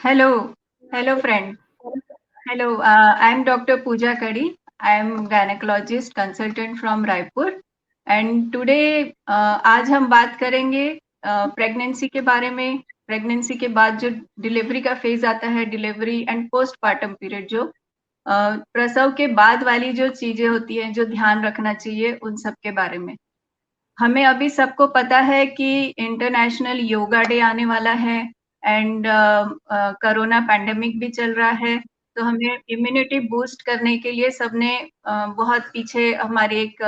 Hello, hello friend. Hello, I am Dr. Pooja Kadi. I am gynecologist consultant from Raipur and today आज हम बात करेंगे pregnancy के बारे में। प्रेगनेंसी के बाद जो डिलीवरी का फेज आता है, डिलीवरी एंड पोस्टपार्टम पीरियड, जो प्रसव के बाद वाली जो चीजें होती हैं, जो ध्यान रखना चाहिए, उन सब के बारे में। हमें अभी सबको पता है कि इंटरनेशनल योगा डे आने वाला है एंड कोरोना पैंडेमिक भी चल रहा है, तो हमें इम्यूनिटी बूस्ट करने के लिए सबने बहुत पीछे हमारे एक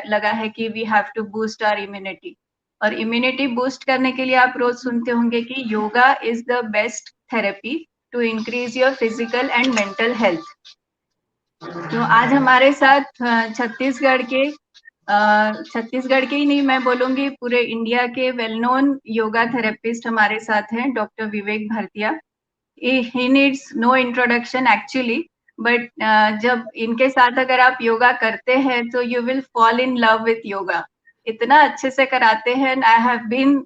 लगा है कि we have to boost our immunity. और इम्यूनिटी बूस्ट करने के लिए आप रोज सुनते होंगे कि yoga is the best therapy to increase your physical and mental health. तो आज हमारे साथ छत्तीसगढ़ के ही नहीं, मैं बोलूंगी पूरे इंडिया के वेल नोन योगा थेरेपिस्ट हमारे साथ हैं, doctor Vivek Bhartiya. He needs no introduction actually, but जब इनके साथ अगर आप योगा करते हैं तो you will fall in love with yoga. इतना अच्छे से कराते हैं, I have been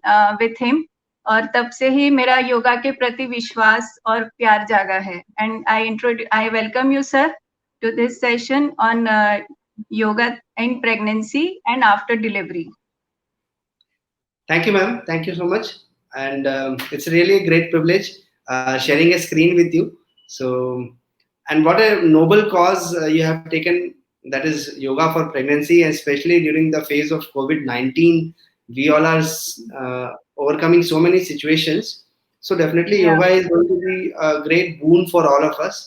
with him, और तब से ही मेरा योगा के प्रति विश्वास और प्यार जागा है। And I welcome you sir to this session on yoga in pregnancy and after delivery. Thank you, ma'am. Thank you so much. And it's really a great privilege sharing a screen with you. So, and what a noble cause you have taken, that is yoga for pregnancy, and especially during the phase of COVID-19. We all are overcoming so many situations. So, definitely, yoga is going to be a great boon for all of us.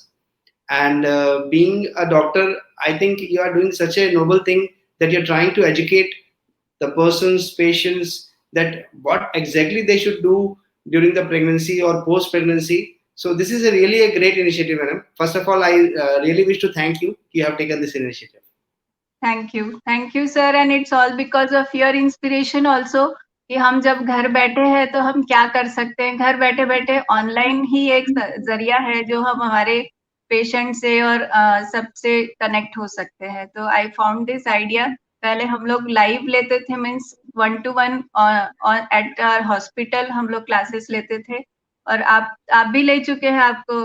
And being a doctor, I think you are doing such a noble thing that you're trying to educate the person's patients that what exactly they should do during the pregnancy or post pregnancy. So this is really a great initiative, madam. First of all, I really wish to thank you. You have taken this initiative. Thank you sir, and it's all because of your inspiration also कि हम जब घर बैठे हैं तो हम क्या कर सकते हैं। घर बैठे बैठे ऑनलाइन ही एक जरिया है जो हम हमारे पेशेंट से और सबसे कनेक्ट हो सकते हैं। तो आई फाउंड दिस आइडिया। पहले हम लोग लाइव लेते थे, means 1-to-1 eight our hospital हम लोग क्लासेस लेते थे, और आप भी ले चुके हैं। आपको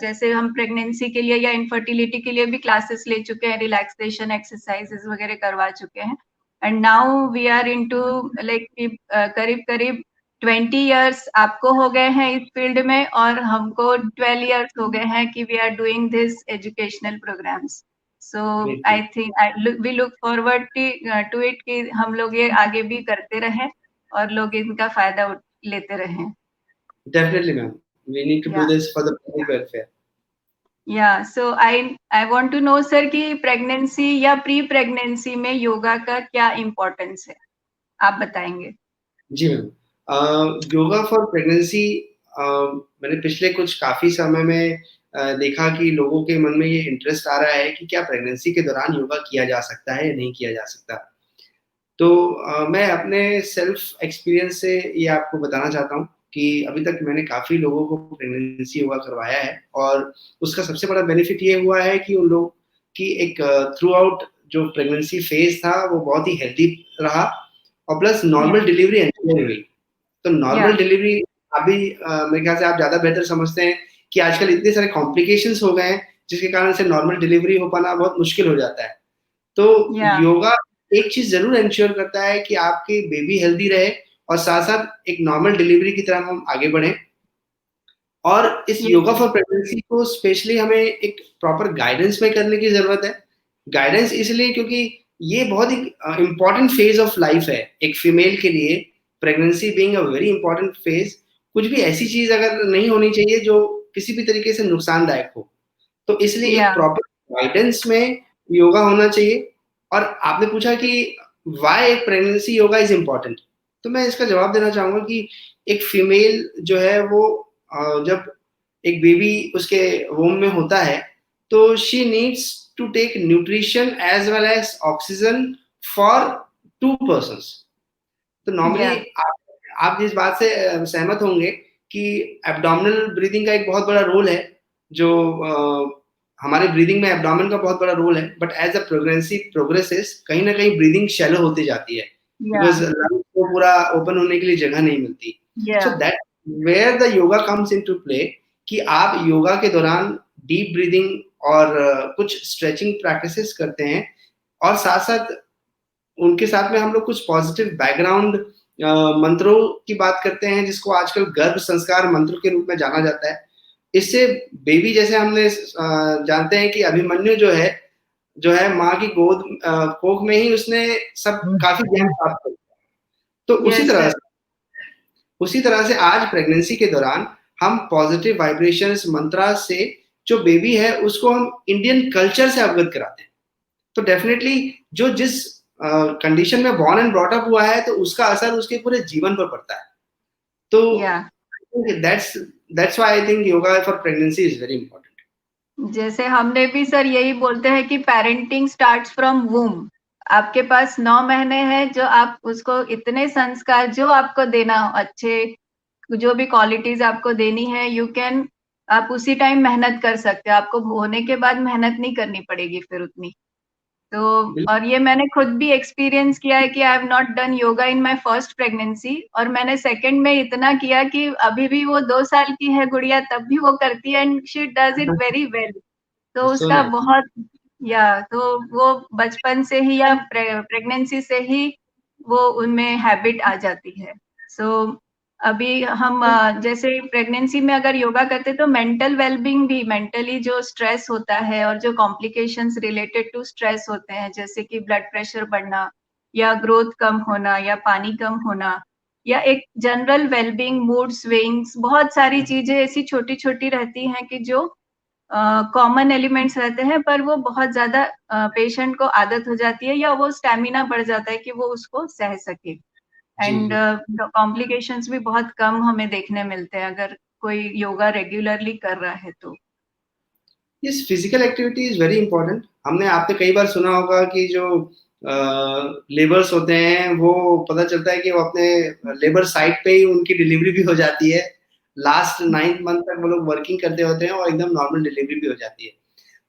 जैसे हम प्रेगनेंसी के लिए या इनफर्टिलिटी के लिए भी क्लासेस ले चुके हैं, रिलैक्सेशन एक्सरसाइजेस वगैरह करवा चुके हैं। And now we are into like करीब 20 इयर्स आपको हो गए हैं इस फील्ड में, और हमको 12 इयर्स हो गए हैं कि we are doing this educational programmes. So I think we look forward to it कि हम लोग ये आगे भी करते रहें और लोग इनका फायदा लेते रहें। Definitely, ma'am. We need to do this for the public welfare. Yeah, so I want to know sir कि प्रेगनेंसी या प्री प्रेगनेंसी में योगा का क्या इम्पोर्टेंस है, आप बताएंगे? जी मैम, योगा फॉर प्रेगनेंसी मैंने पिछले कुछ काफी समय में देखा कि लोगों के मन में ये इंटरेस्ट आ रहा है कि क्या प्रेगनेंसी के दौरान योगा किया जा सकता है या नहीं किया जा सकता। तो मैं अपने सेल्फ एक्सपीरियंस से ये आपको बताना चाहता हूँ कि अभी तक मैंने काफी लोगों को प्रेगनेंसी योगा करवाया है, और उसका सबसे बड़ा बेनिफिट ये हुआ है कि उन लोगों की एक थ्रू आउट जो प्रेगनेंसी फेज था वो बहुत ही हेल्दी रहा, और प्लस नॉर्मल डिलीवरी एंश्योर हुई। तो नॉर्मल डिलीवरी अभी मेरे ख्याल से आप ज्यादा बेहतर समझते हैं कि आजकल इतने सारे कॉम्प्लिकेशंस हो गए हैं जिसके कारण से नॉर्मल डिलीवरी हो पाना बहुत मुश्किल हो जाता है। तो योगा एक चीज जरूर एंश्योर करता है कि आपकी बेबी हेल्दी रहे और साथ साथ एक नॉर्मल डिलीवरी की तरह हम आगे बढ़े। और इस योगा फॉर प्रेगनेंसी को स्पेशली हमें एक प्रॉपर गाइडेंस में करने की जरूरत है। गाइडेंस इसलिए क्योंकि ये बहुत ही इम्पोर्टेंट फेज ऑफ लाइफ है एक फीमेल के लिए। Pregnancy being a very important phase, कुछ भी ऐसी चीज अगर नहीं होनी चाहिए जो किसी भी तरीके से नुकसानदायक हो, तो इसलिए एक प्रॉपर गाइडेंस में योगा होना चाहिए। और आपने पूछा कि why pregnancy yoga is important, तो मैं इसका जवाब देना चाहूंगा कि एक फीमेल जो है वो जब एक बेबी उसके वोम में होता है तो she needs to take nutrition as well as oxygen for 2 persons। तो नॉर्मली आप इस बात से सहमत होंगे कि एब्डोमिनल ब्रीदिंग का एक बहुत बड़ा रोल है, जो हमारे ब्रीदिंग में एब्डोमेन का बहुत बड़ा रोल है। But as a pregnancy progresses कहीं ना कहीं ब्रीदिंग शैलो होती जाती है, बिकॉज लंग्स को पूरा ओपन होने के लिए जगह नहीं मिलती। So that where the yoga comes into play कि आप योगा के दौरान डीप ब्रीदिंग और कुछ स्ट्रेचिंग प्रैक्टिसेस करते हैं, और साथ-साथ उनके साथ में हम लोग कुछ पॉजिटिव बैकग्राउंड मंत्रों की बात करते हैं, जिसको आजकल गर्भ संस्कार मंत्र के रूप में जाना जाता है। इससे बेबी, जैसे हमने जानते हैं कि अभिमन्यु जो है माँ की कोख में ही उसने सब काफ़ी ज्ञान प्राप्त कर लिया। तो यस सर। उसी तरह से आज प्रेगनेंसी के दौरान हम पॉजिटिव वाइब्रेशंस मंत्रा से जो बेबी है उसको हम इंडियन कल्चर से अवगत कराते हैं। तो डेफिनेटली जो जिस कंडीशन में बॉर्न एंड ब्रॉट अप हुआ है, तो उसका असर उसके पूरे जीवन पर पड़ता है। तो या that's that's why I think yoga for pregnancy is very important. जैसे हमने भी सर यही बोलते हैं कि पेरेंटिंग स्टार्ट्स फ्रॉम वूम। आपके पास 9 महीने हैं, जो आप उसको इतने संस्कार जो आपको देना हो, अच्छे जो भी क्वालिटीज आपको देनी है, यू कैन, आप उसी टाइम मेहनत कर सकते हो। आपको होने के बाद मेहनत नहीं करनी पड़ेगी फिर उतनी। तो और ये मैंने खुद भी एक्सपीरियंस किया है कि I have not done yoga in my first pregnancy, और मैंने सेकंड में इतना किया कि अभी भी वो 2 साल की है गुड़िया, तब भी वो करती है and she does it very well. तो सो उसका नाइस। बहुत, या तो वो बचपन से ही या प्रेगनेंसी से ही वो उनमें हैबिट आ जाती है। सो अभी हम जैसे प्रेगनेंसी में अगर योगा करते तो मेंटल वेलबींग भी, मेंटली जो स्ट्रेस होता है और जो कॉम्प्लिकेशंस रिलेटेड टू स्ट्रेस होते हैं, जैसे कि ब्लड प्रेशर बढ़ना या ग्रोथ कम होना या पानी कम होना या एक जनरल वेलबींग, मूड स्विंग्स, बहुत सारी चीजें ऐसी छोटी छोटी रहती हैं कि जो कॉमन एलिमेंट्स रहते हैं, पर वो बहुत ज्यादा पेशेंट को आदत हो जाती है या वो स्टेमिना बढ़ जाता है कि वो उसको सह सके। जी, एंड जी। कॉम्प्लिकेशंस भी बहुत कम हमें देखने मिलते हैं अगर कोई योगा रेगुलरली कर रहा है तो। Yes, physical activity is very important. आपने कई बार सुना होगा कि जो लेबर्स होते हैं, वो पता चलता है कि वो अपने लेबर साइट पे ही उनकी डिलीवरी भी हो जाती है। लास्ट 9th मंथ तक वो लोग वर्किंग करते होते हैं और एकदम नॉर्मल डिलीवरी भी हो जाती है।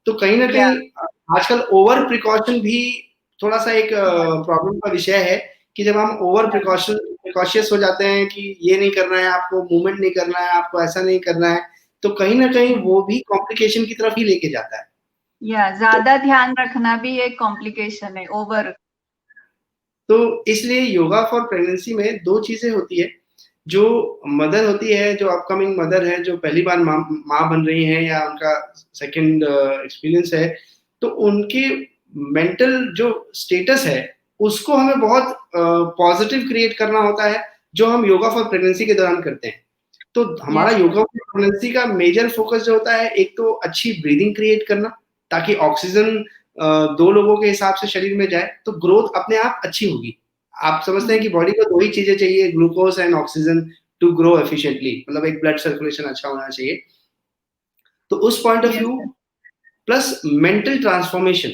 तो कहीं न या कहीं आजकल ओवर प्रिकॉशन भी थोड़ा-सा एक प्रॉब्लम का विषय है, कि जब हम ओवर प्रिकॉशियस हो जाते हैं कि ये नहीं करना है आपको, मूवमेंट नहीं करना है, आपको ऐसा नहीं करना है, तो कहीं न कहीं वो भी कॉम्प्लिकेशन की तरफ ही लेके जाता है। या तो ज्यादा ध्यान रखना भी एक कॉम्प्लिकेशन है, ओवर। तो इसलिए योगा फॉर प्रेगनेंसी में 2 चीज़ें होती है। जो मदर होती है, जो अपकमिंग मदर है, जो पहली बार माँ बन रही हैं या उनका सेकंड एक्सपीरियंस है, तो उनके मेंटल जो स्टेटस है, उसको हमें बहुत पॉजिटिव क्रिएट करना होता है, जो हम योगा फॉर प्रेगनेंसी के दौरान करते हैं। तो हमारा yes sir. Yoga for pregnancy का मेजर फोकस जो होता है, एक तो अच्छी ब्रीदिंग क्रिएट करना, ताकि ऑक्सीजन 2 लोगों के हिसाब से शरीर में जाए, तो ग्रोथ अपने आप अच्छी होगी। आप समझते हैं कि बॉडी को 2 ही चीज़ें चाहिए, glucose and oxygen, to grow efficiently, मतलब एक ब्लड सर्कुलेशन अच्छा होना चाहिए। तो उस point of yes view sir. Plus mental transformation,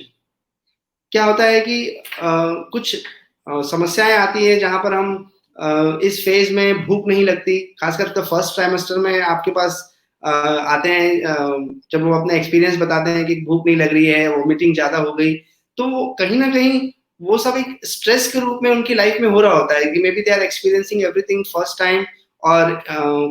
क्या होता है कि कुछ समस्याएँ आती हैं जहाँ पर हम इस फ़ेज़ में भूख नहीं लगती, ख़ासकर तो फर्स्ट ट्राइमेस्टर में आपके पास आते हैं, जब वो अपना एक्सपीरियंस बताते हैं कि भूख नहीं लग रही है, वोमिटिंग ज़्यादा हो गई, तो कहीं न कहीं वो सब एक स्ट्रेस के रूप में उनकी लाइफ़ में हो रहा होता है कि maybe they are experiencing everything first time, और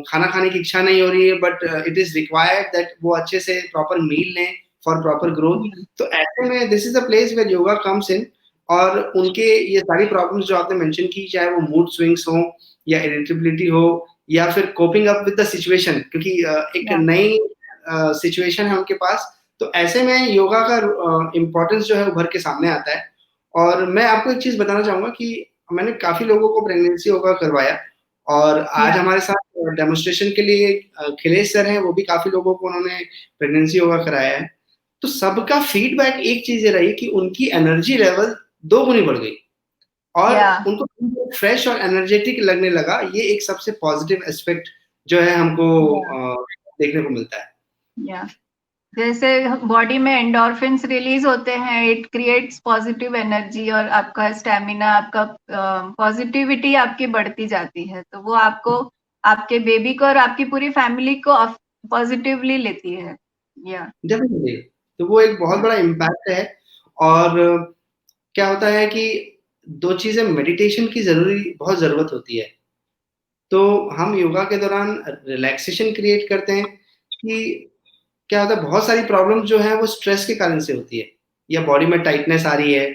खाना खाने की इच्छा नहीं हो रही है, but it is required that वो अच्छे से प्रॉपर मील लें फॉर प्रॉपर ग्रोथ। तो ऐसे में this is a place where yoga comes in, और उनके ये सारी प्रॉब्लम्स जो आपने मेंशन की, चाहे वो मूड स्विंग्स हो या इरिटेबिलिटी हो या फिर coping up with the situation, क्योंकि एक या नई सिचुएशन है उनके पास, तो ऐसे में योगा का इम्पोर्टेंस जो है उभर के सामने आता है। और मैं आपको एक चीज़ बताना चाहूँगा कि मैंने काफ़ी लोगों को प्रेगनेंसी योगा करवाया, और आज या हमारे साथ डेमोन्स्ट्रेशन के लिए खिलेश सर हैं, वो भी काफ़ी लोगों को उन्होंने प्रेगनेंसी योगा कराया है। तो सबका फीडबैक एक चीज़ ये रही कि उनकी एनर्जी लेवल 2 गुनी बढ़ गई, और या उनको फ्रेश और एनर्जेटिक लगने लगा। ये एक सबसे पॉजिटिव एस्पेक्ट जो है हमको या देखने को मिलता है। या जैसे बॉडी में एंडोर्फिन्स रिलीज होते हैं, इट क्रिएट्स पॉजिटिव एनर्जी और आपका स्टेमिना, आपका पॉजिटिविटी आपकी बढ़ती जाती है, तो वो आपको, आपके बेबी को और आपकी पूरी फैमिली को पॉजिटिवली लेती है। या डेफ़िनिटली, तो वो एक बहुत या बड़ा इम्पैक्ट है। और क्या होता है कि 2 चीज़ें, मेडिटेशन की बहुत ज़रूरत होती है। तो हम योगा के दौरान रिलैक्सेशन क्रिएट करते हैं, कि क्या होता है, बहुत सारी प्रॉब्लम जो है वो स्ट्रेस के कारण से होती है, या बॉडी में टाइटनेस आ रही है,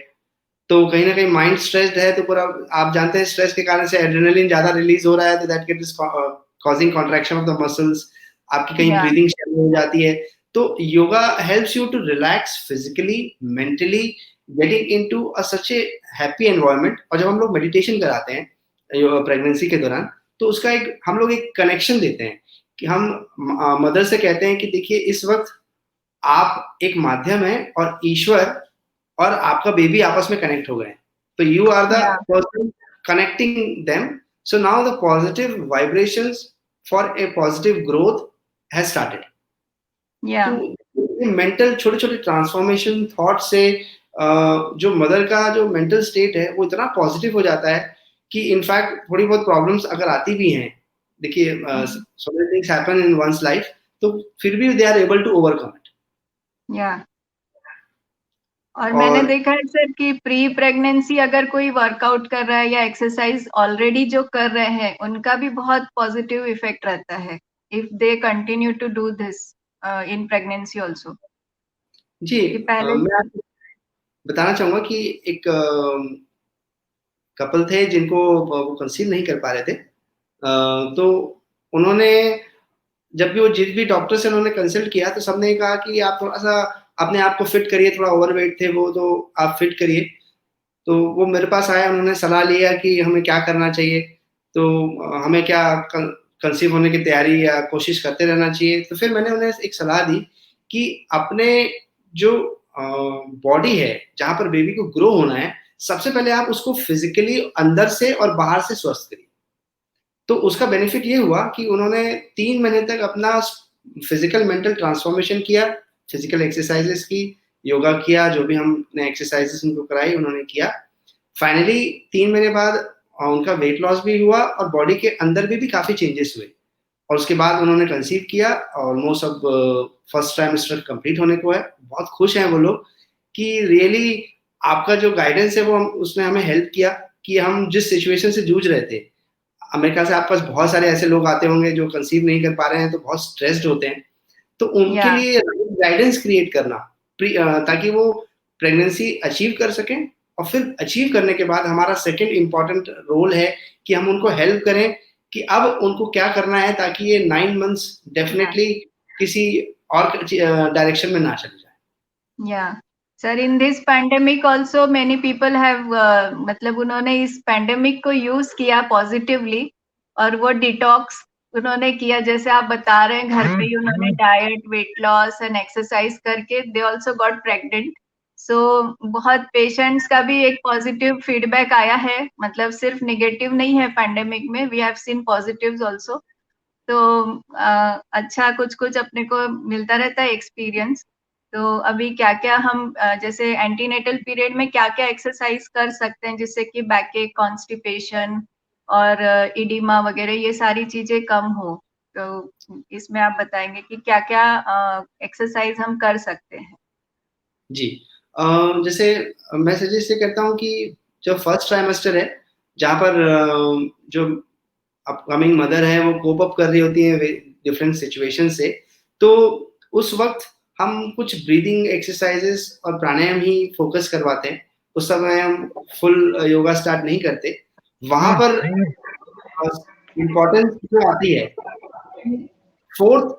तो कहीं ना कहीं माइंड स्ट्रेस्ड है तो पूरा, आप जानते हैं स्ट्रेस के कारण से एड्रेनलिन ज्यादा रिलीज हो रहा है, तो that gate is causing contraction of the muscles, आपकी कहीं या ब्रीदिंग शैलो हो जाती है। तो yoga helps you to relax physically, mentally, getting into a such a happy environment. और जब हम लोग मेडिटेशन कराते हैं प्रेगनेंसी के दौरान, तो उसका एक हम लोग एक कनेक्शन देते हैं कि हम मदर से कहते हैं कि देखिए इस वक्त आप एक माध्यम है और ईश्वर और आपका बेबी आपस में कनेक्ट हो गए हैं, तो यू आर द या person connecting them. So now the positive vibrations for a positive growth has started. या तो मेंटल छोटे छोटे ट्रांसफॉर्मेशन थॉट से जो मदर का जो मेंटल स्टेट है वो इतना पॉजिटिव हो जाता है कि इनफैक्ट थोड़ी बहुत प्रॉब्लम्स अगर आती भी हैं, देखिए so many things happen in one's life, तो फिर भी they are able to overcome it. या और मैंने और देखा है सर कि प्री प्रेगनेंसी अगर कोई वर्कआउट कर रहा है या एक्सरसाइज ऑलरेडी जो कर रहे हैं, उनका भी बहुत पॉजिटिव इफेक्ट रहता है if they continue to do this in pregnancy also. जी, कि पहले मैं आपको बताना चाहूंगा कि एक कपल थे जिनको वो कंसीव नहीं कर पा रहे थे, तो उन्होंने जब भी वो जिस भी डॉक्टर से उन्होंने कंसल्ट किया तो सबने कहा कि आप थोड़ा सा अपने आप को फिट करिए, थोड़ा ओवरवेट थे वो, तो आप फिट करिए। तो वो मेरे पास आया, उन्होंने सलाह लिया कि हमें क्या करना चाहिए, तो हमें क्या कंसीव होने की तैयारी या कोशिश करते रहना चाहिए। तो फिर मैंने उन्हें एक सलाह दी कि अपने जो बॉडी है जहाँ पर बेबी को ग्रो होना है, सबसे पहले आप उसको फिजिकली अंदर से और बाहर से स्वस्थ करिए। तो उसका बेनिफिट ये हुआ कि उन्होंने 3 महीने तक अपना फिजिकल मेंटल ट्रांसफॉर्मेशन किया, फिजिकल एक्सरसाइजेस की, योगा किया, जो भी हमने एक्सरसाइजेस उनको कराई उन्होंने किया। फाइनली 3 महीने बाद उनका वेट लॉस भी हुआ और बॉडी के अंदर भी काफी चेंजेस हुए, और उसके बाद उन्होंने कंसीव किया। ऑलमोस्ट अब फर्स्ट ट्राइमेस्टर कंप्लीट होने को है। बहुत खुश हैं वो लोग कि रियली आपका जो गाइडेंस है वो उसने हमें हेल्प किया कि हम जिस सिचुएशन से जूझ रहे थे, मेरे ख्याल से आपके पास बहुत सारे ऐसे लोग आते होंगे जो कंसीव नहीं कर पा रहे हैं, तो बहुत स्ट्रेस्ड होते हैं, तो उनके या लिए गाइडेंस क्रिएट करना ताकि वो प्रेगनेंसी अचीव कर सकें। और फिर अचीव करने के बाद हमारा सेकंड इम्पॉर्टेंट रोल है कि हम उनको हेल्प करें कि अब उनको क्या करना है ताकि ये 9 मंथ्स डेफिनेटली किसी और डायरेक्शन में ना चले जाए। या sir in this pandemic also many people have मतलब उन्होंने इस पैंडेमिक को यूज किया पॉजिटिवली, और वो डिटॉक्स उन्होंने किया, जैसे आप बता रहे हैं घर पे ही उन्होंने diet, weight loss and exercise करके दे ऑल्सो गॉट प्रेग्नेंट। सो बहुत पेशेंट्स का भी एक पॉजिटिव फीडबैक आया है, मतलब सिर्फ निगेटिव नहीं है पैंडेमिक में, we have seen positives also. तो अच्छा कुछ कुछ अपने को मिलता रहता है एक्सपीरियंस। तो अभी क्या क्या हम जैसे एंटीनेटल पीरियड में क्या क्या एक्सरसाइज कर सकते हैं जिससे कि बैकएक, कॉन्स्टिपेशन और इडिमा वगैरह ये सारी चीजें कम हो, तो इसमें आप बताएंगे कि क्या क्या एक्सरसाइज हम कर सकते हैं। जी, जैसे मैं सजेस्ट ये करता हूँ कि जो फर्स्ट ट्राइमेस्टर है, जहाँ पर जो अपकमिंग मदर है वो कोप अप कर रही होती है डिफरेंट सिचुएशन से, तो उस वक्त हम कुछ ब्रीदिंग एक्सरसाइजेस और प्राणायाम ही फोकस करवाते हैं। उस समय हम फुल योगा स्टार्ट नहीं करते। वहां पर इम्पोर्टेंस जो आती है, फोर्थ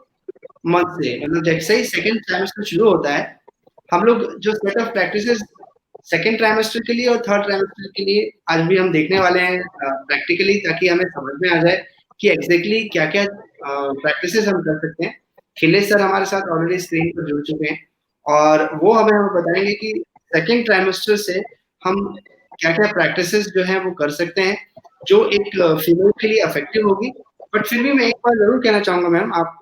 मंथ से, मतलब जैसे ही सेकंड ट्राइमेस्टर शुरू होता है, हम लोग जो set of practices second trimester के लिए और थर्ड ट्राइमेस्टर के लिए आज भी हम देखने वाले हैं प्रैक्टिकली, ताकि हमें समझ में आ जाए कि एग्जैक्टली क्या क्या प्रैक्टिसेस हम कर सकते हैं। खिलेश सर हमारे साथ ऑलरेडी स्क्रीन पर जुड़ चुके हैं और वो हमें बताएंगे कि सेकंड ट्राइमेस्टर से हम क्या क्या प्रैक्टिसेस जो है वो कर सकते हैं जो एक फीमेल के लिए इफेक्टिव होगी। बट फिर भी मैं एक बार जरूर कहना चाहूंगा मैम, आप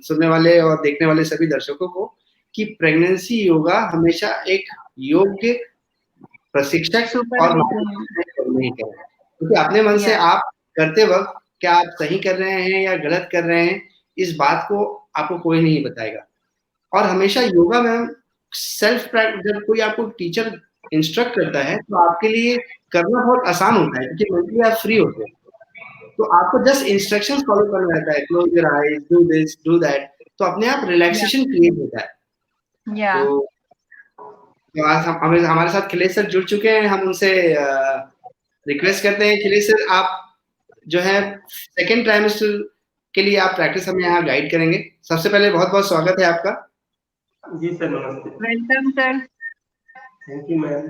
सुनने वाले और देखने वाले सभी दर्शकों को, कि प्रेगनेंसी योगा हमेशा एक योग्य प्रशिक्षक और सुपरविजन। मार्गदर्शन नहीं करें, क्योंकि अपने मन से या आप करते वक्त क्या आप सही कर रहे हैं या गलत कर रहे हैं, इस बात को आपको कोई नहीं बताएगा। और हमेशा योगा में हम जब कोई आपको टीचर इंस्ट्रक्ट करता है तो आपके लिए करना बहुत आसान होता है, क्योंकि मेंटली आप फ्री होते हैं। तो आपको जस्ट इंस्ट्रक्शंस फॉलो करना रहता है, close your eyes, do this, do that. तो अपने आप रिलैक्सेशन क्रिएट होता है। या तो आज हमारे साथ खिलेश सर जुड़ चुके हैं। हम उनसे रिक्वेस्ट करते हैं, खिलेश सर आप जो है सेकेंड ट्राइमेस्टर के लिए आप प्रैक्टिस हमें यहाँ गाइड करेंगे। सबसे पहले बहुत बहुत स्वागत है आपका। जी सर, नमस्ते। Welcome sir. Thank you ma'am.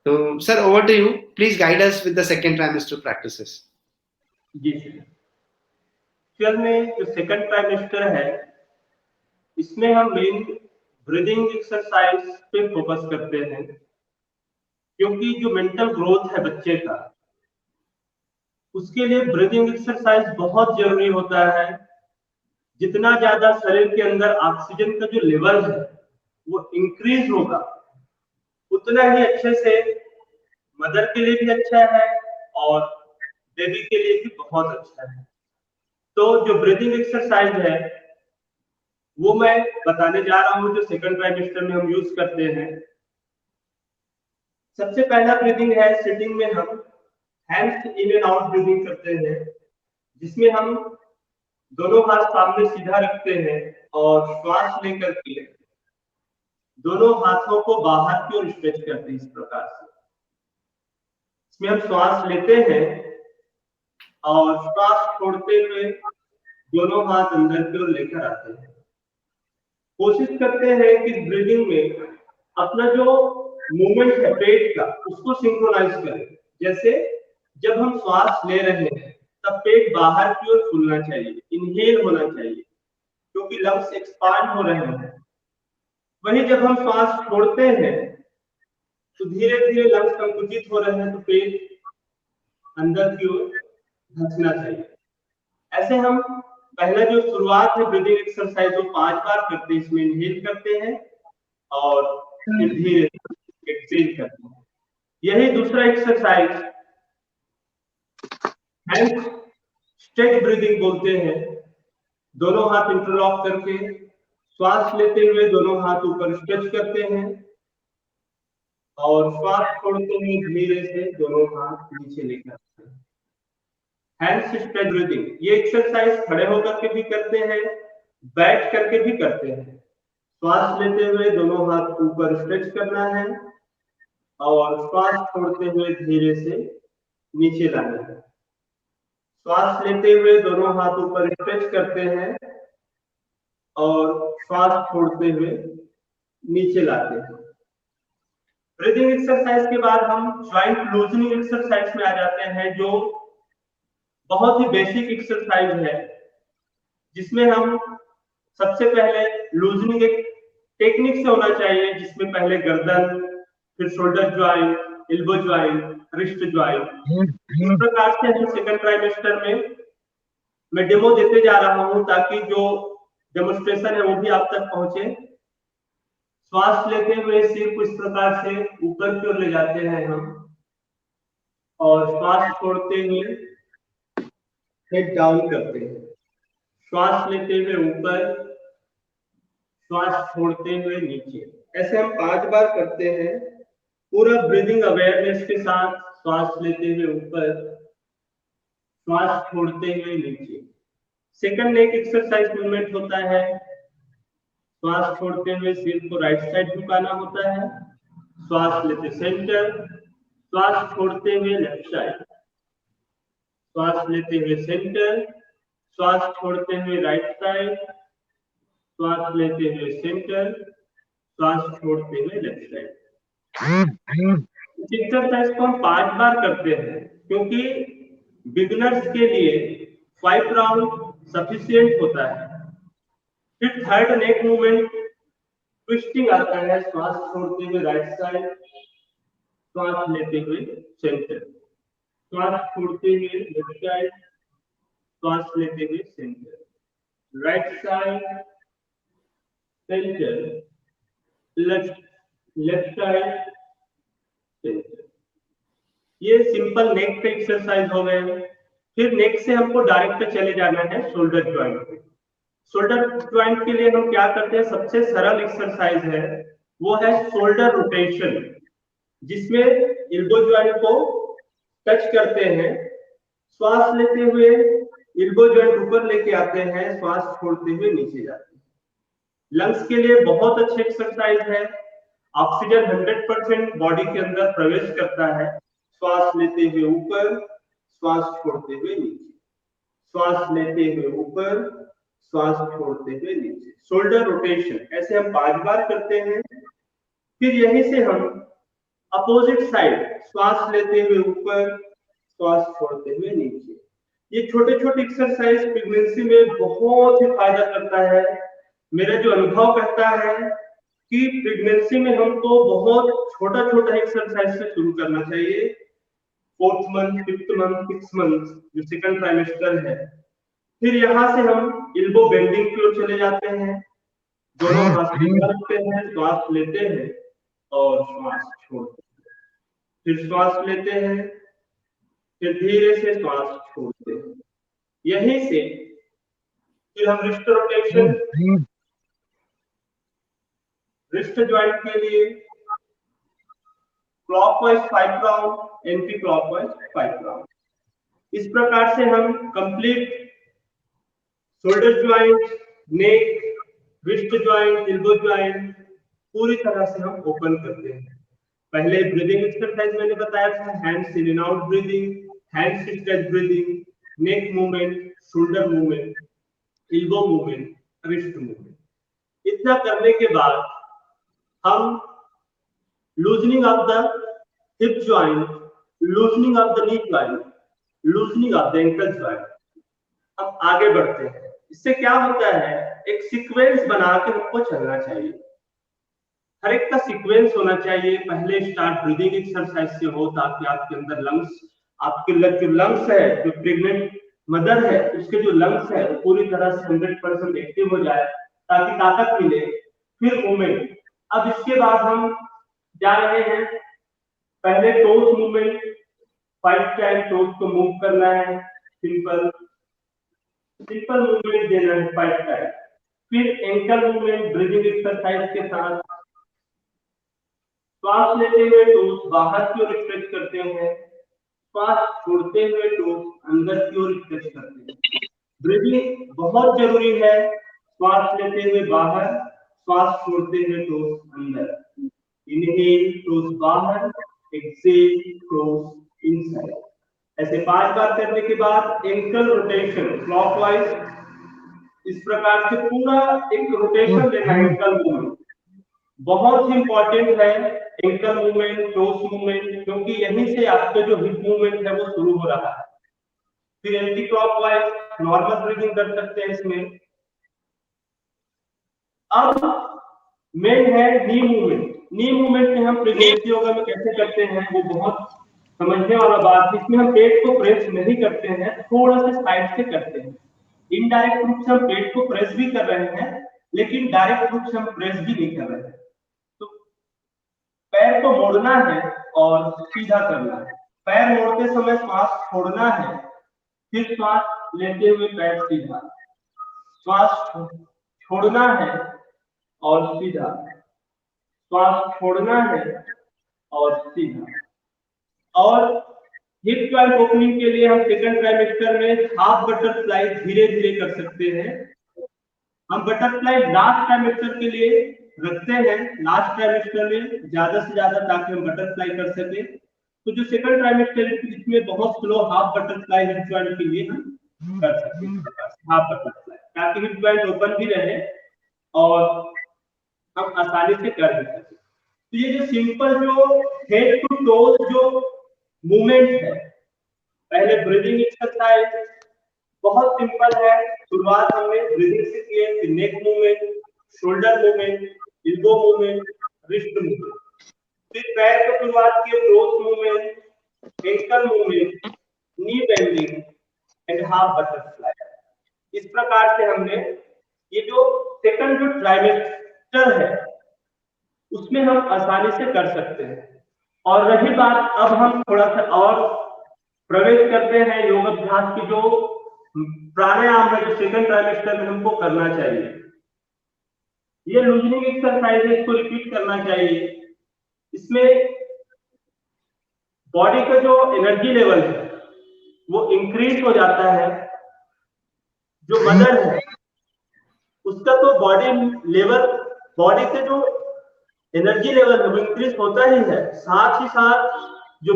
तो sir, over to you, please guide us with the second trimester practices. जी सर, फिर में जो सेकंड ट्राइमेस्टर है इसमें हम मेन ब्रीदिंग एक्सरसाइज पे फोकस करते हैं, क्योंकि जो मेंटल ग्रोथ है बच्चे का उसके लिए ब्रीदिंग एक्सरसाइज बहुत जरूरी होता है। जितना ज्यादा शरीर के अंदर ऑक्सीजन का जो लेवल है वो इंक्रीज होगा, उतना ही अच्छे से मदर के लिए भी अच्छा है और बेबी के लिए भी बहुत अच्छा है। तो जो ब्रीदिंग एक्सरसाइज है वो मैं बताने जा रहा हूं, जो सेकंड ट्राइमेस्टर में हम यूज करते हैं। सबसे पहला ब्रीदिंग है, सिटिंग में हम hands in and out breathing करते हैं, जिसमें हम दोनों हाथ सामने सीधा रखते हैं और श्वास लेकर के दोनों हाथों को बाहर की ओर स्ट्रेच करते हैं। इस प्रकार से इसमें हम श्वास लेते हैं और श्वास छोड़ते हुए दोनों हाथ अंदर की ओर लेकर आते हैं। कोशिश करते हैं कि ब्रीदिंग में अपना जो मूवमेंट है पेट का उसको सिंक्रोनाइज करें। जैसे जब हम श्वास ले रहे हैं तब पेट बाहर की ओर खुलना चाहिए, इनहेल होना चाहिए, क्योंकि लंग्स एक्सपांड हो रहे हैं। वहीं जब हम श्वास छोड़ते हैं तो धीरे धीरे लंग्स संकुचित हो रहे हैं, तो पेट अंदर की ओर धंसना चाहिए। ऐसे हम पहला जो शुरुआत है ब्रीदिंग एक्सरसाइज वो 5 बार करते हैं। इसमें इनहेल करते हैं और फिर धीरे एक्सहेल करते हैं। यही दूसरा एक्सरसाइज हैंड स्ट्रेच ब्रीदिंग बोलते हैं। दोनों हाथ इंटरलॉक करके श्वास लेते हुए दोनों हाथ ऊपर स्ट्रेच करते हैं और श्वास छोड़ते हुए धीरे से दोनों हाथ नीचे लेकर आते हैं। हैंड स्ट्रेच ब्रीदिंग ये एक्सरसाइज खड़े होकर के भी करते हैं, बैठ करके भी करते हैं। श्वास लेते हुए दोनों हाथ ऊपर स्ट्रेच करना है और श्वास छोड़ते हुए धीरे से नीचे लाना है। श्वास लेते हुए दोनों हाथ ऊपर स्ट्रेच करते हैं और श्वास छोड़ते हुए नीचे लाते हैं। ब्रीदिंग एक्सरसाइज के बाद हम जॉइंट लूजनिंग एक्सरसाइज में आ जाते हैं, जो बहुत ही बेसिक एक्सरसाइज है, जिसमें हम सबसे पहले लूजनिंग एक टेक्निक से होना चाहिए, जिसमें पहले गर्दन, फिर shoulder joint, elbow joint, wrist joint. इस प्रकार से हम सेकंड ट्राइमेस्टर में मैं डेमो देते जा रहा हूं, ताकि जो डेमोन्स्ट्रेशन है वो भी आप तक पहुंचे। श्वास लेते हुए सिर को इस प्रकार से ऊपर की ओर ले जाते हैं हम, और श्वास छोड़ते हुए हेड डाउन करते हैं। श्वास लेते हुए ऊपर, श्वास छोड़ते हुए नीचे। ऐसे हम 5 बार करते हैं, पूरा ब्रीदिंग अवेयरनेस के साथ। श्वास लेते हुए ऊपर, श्वास छोड़ते हुए नीचे। सेकंड नेक एक्सरसाइज मूवमेंट होता है। श्वास छोड़ते हुए सिर को राइट साइड झुकाना होता है। श्वास लेते सेंटर, श्वास छोड़ते हुए लेफ्ट साइड, श्वास लेते हुए सेंटर, श्वास छोड़ते हुए राइट साइड, श्वास लेते हुए सेंटर, श्वास छोड़ते हुए लेफ्ट साइड। इस एक्सरसाइज को हम 5 बार करते हैं, क्योंकि बिगिनर्स के लिए 5 राउंड सफिशिएंट होता है। फिर थर्ड नेक मूवमेंट ट्विस्टिंग आता है। श्वास छोड़ते हुए राइट साइड, श्वास लेते हुए सेंटर, श्वास छोड़ते हुए लेफ्ट साइड, श्वास लेते हुए centre, right side, centre, left side, centre. ये सिंपल नेक के एक्सरसाइज हो गए। फिर नेक से हमको डायरेक्ट चले जाना है शोल्डर ज्वाइंट पे। शोल्डर ज्वाइंट के लिए हम क्या करते हैं, सबसे सरल एक्सरसाइज है वो है शोल्डर रोटेशन, जिसमें एल्बो ज्वाइंट को टच करते हैं। श्वास लेते हुए इल्बो जॉइंट ऊपर लेके आते हैं, श्वास छोड़ते हुए नीचे जाते हैं। लंग्स के लिए बहुत अच्छी एक्सरसाइज है। ऑक्सीजन 100% बॉडी के अंदर प्रवेश करता है। श्वास लेते हुए ऊपर, श्वास छोड़ते हुए नीचे, श्वास लेते हुए ऊपर, श्वास छोड़ते हुए नीचे। शोल्डर रोटेशन ऐसे हम 5 बार करते हैं। फिर यहीं से हम अपोजिट साइड श्वास लेते हुए ऊपर, श्वास छोड़ते हुए नीचे। ये छोटे छोटे एक्सरसाइज प्रेगनेंसी में बहुत ही फायदा करता है। मेरा जो अनुभव कहता है कि प्रेगनेंसी में हमको बहुत छोटा छोटा एक्सरसाइज से शुरू करना चाहिए। 4th month, 5th month, 6th month जो सेकंड ट्राइमेस्टर है। फिर यहाँ से हम इल्बो बेंडिंग की ओर चले जाते हैं। दोनों हाथ सीधा रखते हैं, श्वास लेते हैं और श्वास छोड़ते हैं। फिर श्वास लेते हैं, फिर धीरे से श्वास छोड़ते हैं। यहीं से फिर हम रिस्ट रोटेशन, रिस्ट जॉइंट के लिए clockwise 5 round, anti clockwise 5 round. इस प्रकार से हम कंप्लीट शोल्डर जॉइंट, नेक, रिस्ट जॉइंट, एल्बो जॉइंट पूरी तरह से हम ओपन करते हैं। पहले ब्रीदिंग एक्सरसाइज मैंने बताया था, hands in and out breathing, hands stretch breathing, neck movement, shoulder movement, elbow movement, wrist movement. इतना करने के बाद हम loosening of the hip joint, loosening of the knee joint, loosening of the ankle joint, हम आगे बढ़ते हैं। इससे क्या होता है, एक सीक्वेंस बना के हमको चलना चाहिए। हर एक का सीक्वेंस होना चाहिए। पहले स्टार्ट ब्रीदिंग एक्सरसाइज से हो ताकि आपके अंदर लंग्स, आपके जो लंग्स है, जो प्रेग्नेंट मदर है उसके जो लंग्स है वो पूरी तरह से 100% एक्टिव हो जाए ताकि ताकत मिले। फिर मूवमेंट। अब इसके बाद हम जा रहे हैं, पहले टोस मूवमेंट, 5 टाइम टोस को मूव करना है, सिंपल मूवमेंट देना है 5 टाइम। फिर एंकल मूवमेंट ब्रीदिंग एक्सरसाइज के साथ श्वास लेते हुए टोस बाहर की ओर स्ट्रेच करते हैं, श्वास छोड़ते हुए टोस अंदर की ओर स्ट्रेच करते हैं। ब्रीदिंग बहुत जरूरी है। श्वास लेते हुए बाहर, श्वास छोड़ते हुए टोस अंदर। इनहेल टोस बाहर, एक्सहेल टोस इनसाइड। ऐसे 5 बार करने के बाद एंकल रोटेशन क्लॉकवाइज इस प्रकार से पूरा एक रोटेशन देना है। एंकल मूवमेंट बहुत ही इंपॉर्टेंट है, एंकल मूवमेंट, टोस मूवमेंट, क्योंकि यहीं से आपका जो हिप मूवमेंट है वो शुरू हो रहा है। फिर एंटी क्लॉकवाइज नॉर्मल ब्रीदिंग कर सकते हैं इसमें। अब मेन है नी मूवमेंट। नी मूवमेंट में हम प्रेगनेंसी योगा में कैसे करते हैं वो बहुत समझने वाला बात है। इसमें हम पेट को प्रेस नहीं करते हैं, थोड़ा सा साइड से करते हैं। इनडायरेक्ट रूप से हम पेट को प्रेस भी कर रहे हैं, लेकिन डायरेक्ट रूप से हम प्रेस भी नहीं कर रहे हैं। तो पैर को मोड़ना है और सीधा करना है। पैर मोड़ते समय श्वास छोड़ना है, फिर श्वास लेते हुए पैर सीधा, श्वास छोड़ना है और सीधा, श्वास छोड़ना है और सीधा। और हिप जॉइंट ओपनिंग के लिए हम सेकंड ट्राइमेस्टर में हाफ बटरफ्लाई धीरे धीरे कर सकते हैं। हम बटरफ्लाई लास्ट ट्राइमेस्टर के लिए रखते हैं, लास्ट ट्राइमेस्टर में ज्यादा से ज्यादा, ताकि हम बटरफ्लाई कर सके। तो जो सेकंड ट्राइमेस्टर है इसमें बहुत slow half butterfly hip joint के लिए हम कर सकते हैं, हाफ बटरफ्लाई, ताकि हिप जॉइंट ओपन भी रहे और हम आसानी से कर भी सके। तो ये जो सिंपल जो हेड टू टोज जो मूवमेंट है, पहले ब्रीदिंग एक्सरसाइज बहुत सिंपल है। शुरुआत हमने ब्रीदिंग से की है, फिर neck movement, shoulder movement, elbow movement, wrist movement, फिर पैर की शुरुआत की toes movement, ankle movement, knee bending and half butterfly. इस प्रकार से हमने ये जो सेकंड जो ट्राइमेस्टर है उसमें हम आसानी से कर सकते हैं। और रही बात, अब हम थोड़ा सा और प्रवेश करते हैं योग अभ्यास की, जो प्राणायाम है, जो सेकंड ट्राइमेस्टर में हमको करना चाहिए। ये लूजनिंग एक्सरसाइज है, इसको रिपीट करना चाहिए। इसमें बॉडी का जो एनर्जी लेवल है वो इंक्रीज हो जाता है। जो मदर है उसका तो बॉडी से जो एनर्जी लेवल है वो इंक्रीज होता ही है, साथ ही साथ जो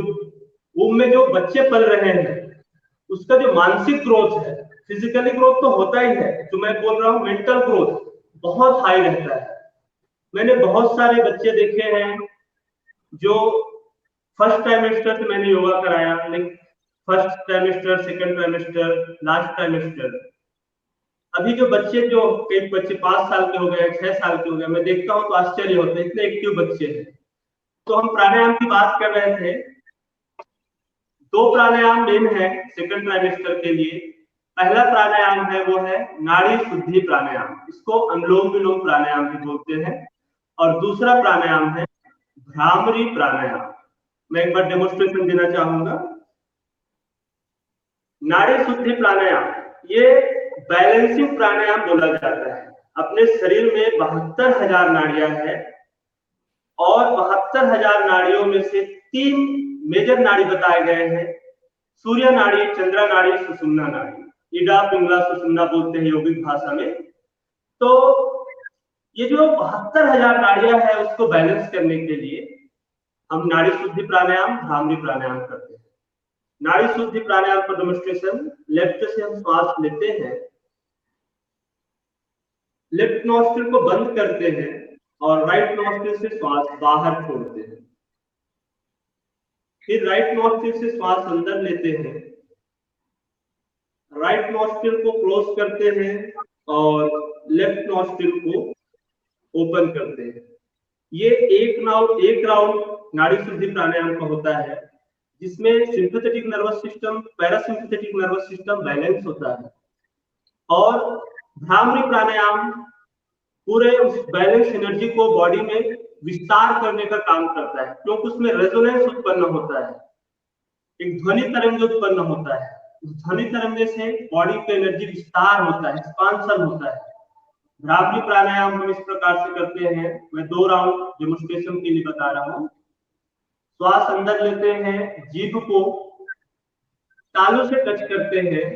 वूम में जो बच्चे पल रहे हैं उसका जो मानसिक ग्रोथ है, फिजिकली ग्रोथ तो होता ही है, जो मैं बोल रहा हूँ मेंटल ग्रोथ बहुत हाई रहता है। मैंने बहुत सारे बच्चे देखे हैं जो फर्स्ट ट्राइमेस्टर से मैंने योगा कराया, like first trimester, second trimester, last trimester. अभी जो बच्चे, जो कई बच्चे 5 साल के हो गए, 6 साल के हो गए, मैं देखता हूँ तो आश्चर्य होता है, इतने एक्टिव बच्चे हैं। तो हम प्राणायाम की बात कर रहे थे। 2 प्राणायाम मेन है सेकंड ट्राइमेस्टर के लिए। पहला प्राणायाम है वो है नाड़ी शुद्धि प्राणायाम, इसको अनुलोम विलोम प्राणायाम भी बोलते हैं। और दूसरा प्राणायाम है भ्रामरी प्राणायाम। मैं एक बार डेमोन्स्ट्रेशन देना चाहूंगा। नाड़ी शुद्धि प्राणायाम ये बैलेंसिंग प्राणायाम बोला जाता है। अपने शरीर में 72,000 नाड़ियां हैं और 72,000 नाड़ियों में से 3 मेजर नाड़ी बताए गए हैं, सूर्य नाड़ी, चंद्रा नाड़ी, सुषुम्ना नाड़ी। इडा पिंगला सुषुम्ना बोलते हैं योगिक भाषा में। तो ये जो 72,000 नाड़ियां है उसको बैलेंस करने के लिए हम नाड़ी शुद्धि प्राणायाम, भ्रामरी प्राणायाम करते हैं। नाड़ी शुद्धि प्राणायाम का डेमोन्स्ट्रेशन, लेफ्ट से हम श्वास लेते हैं, लेफ्ट नॉस्ट्रिल को बंद करते हैं और राइट नॉस्ट्रिल से श्वास बाहर छोड़ते हैं। फिर राइट नॉस्ट्रिल से श्वास अंदर लेते हैं, राइट नॉस्ट्रिल को क्लोज करते हैं और लेफ्ट नॉस्ट्रिल को ओपन करते हैं। ये एक राउंड नाड़ी शुद्धि प्राणायाम का होता है, जिसमें sympathetic nervous system, parasympathetic nervous system balance होता है। और भ्रामरी प्राणायाम पूरे उस बैलेंस एनर्जी को बॉडी में विस्तार करने का काम करता है, क्योंकि उसमें रेजोनेंस उत्पन्न होता है, एक ध्वनि तरंग उत्पन्न होता है। उस ध्वनि तरंग से बॉडी का एनर्जी विस्तार होता है, एक्सपांशन होता है। भ्रामरी प्राणायाम हम इस प्रकार से करते हैं, मैं 2 राउंड डेमोन्स्ट्रेशन के लिए बता रहा हूँ। श्वास अंदर लेते हैं, जीभ को तालू से टच करते हैं,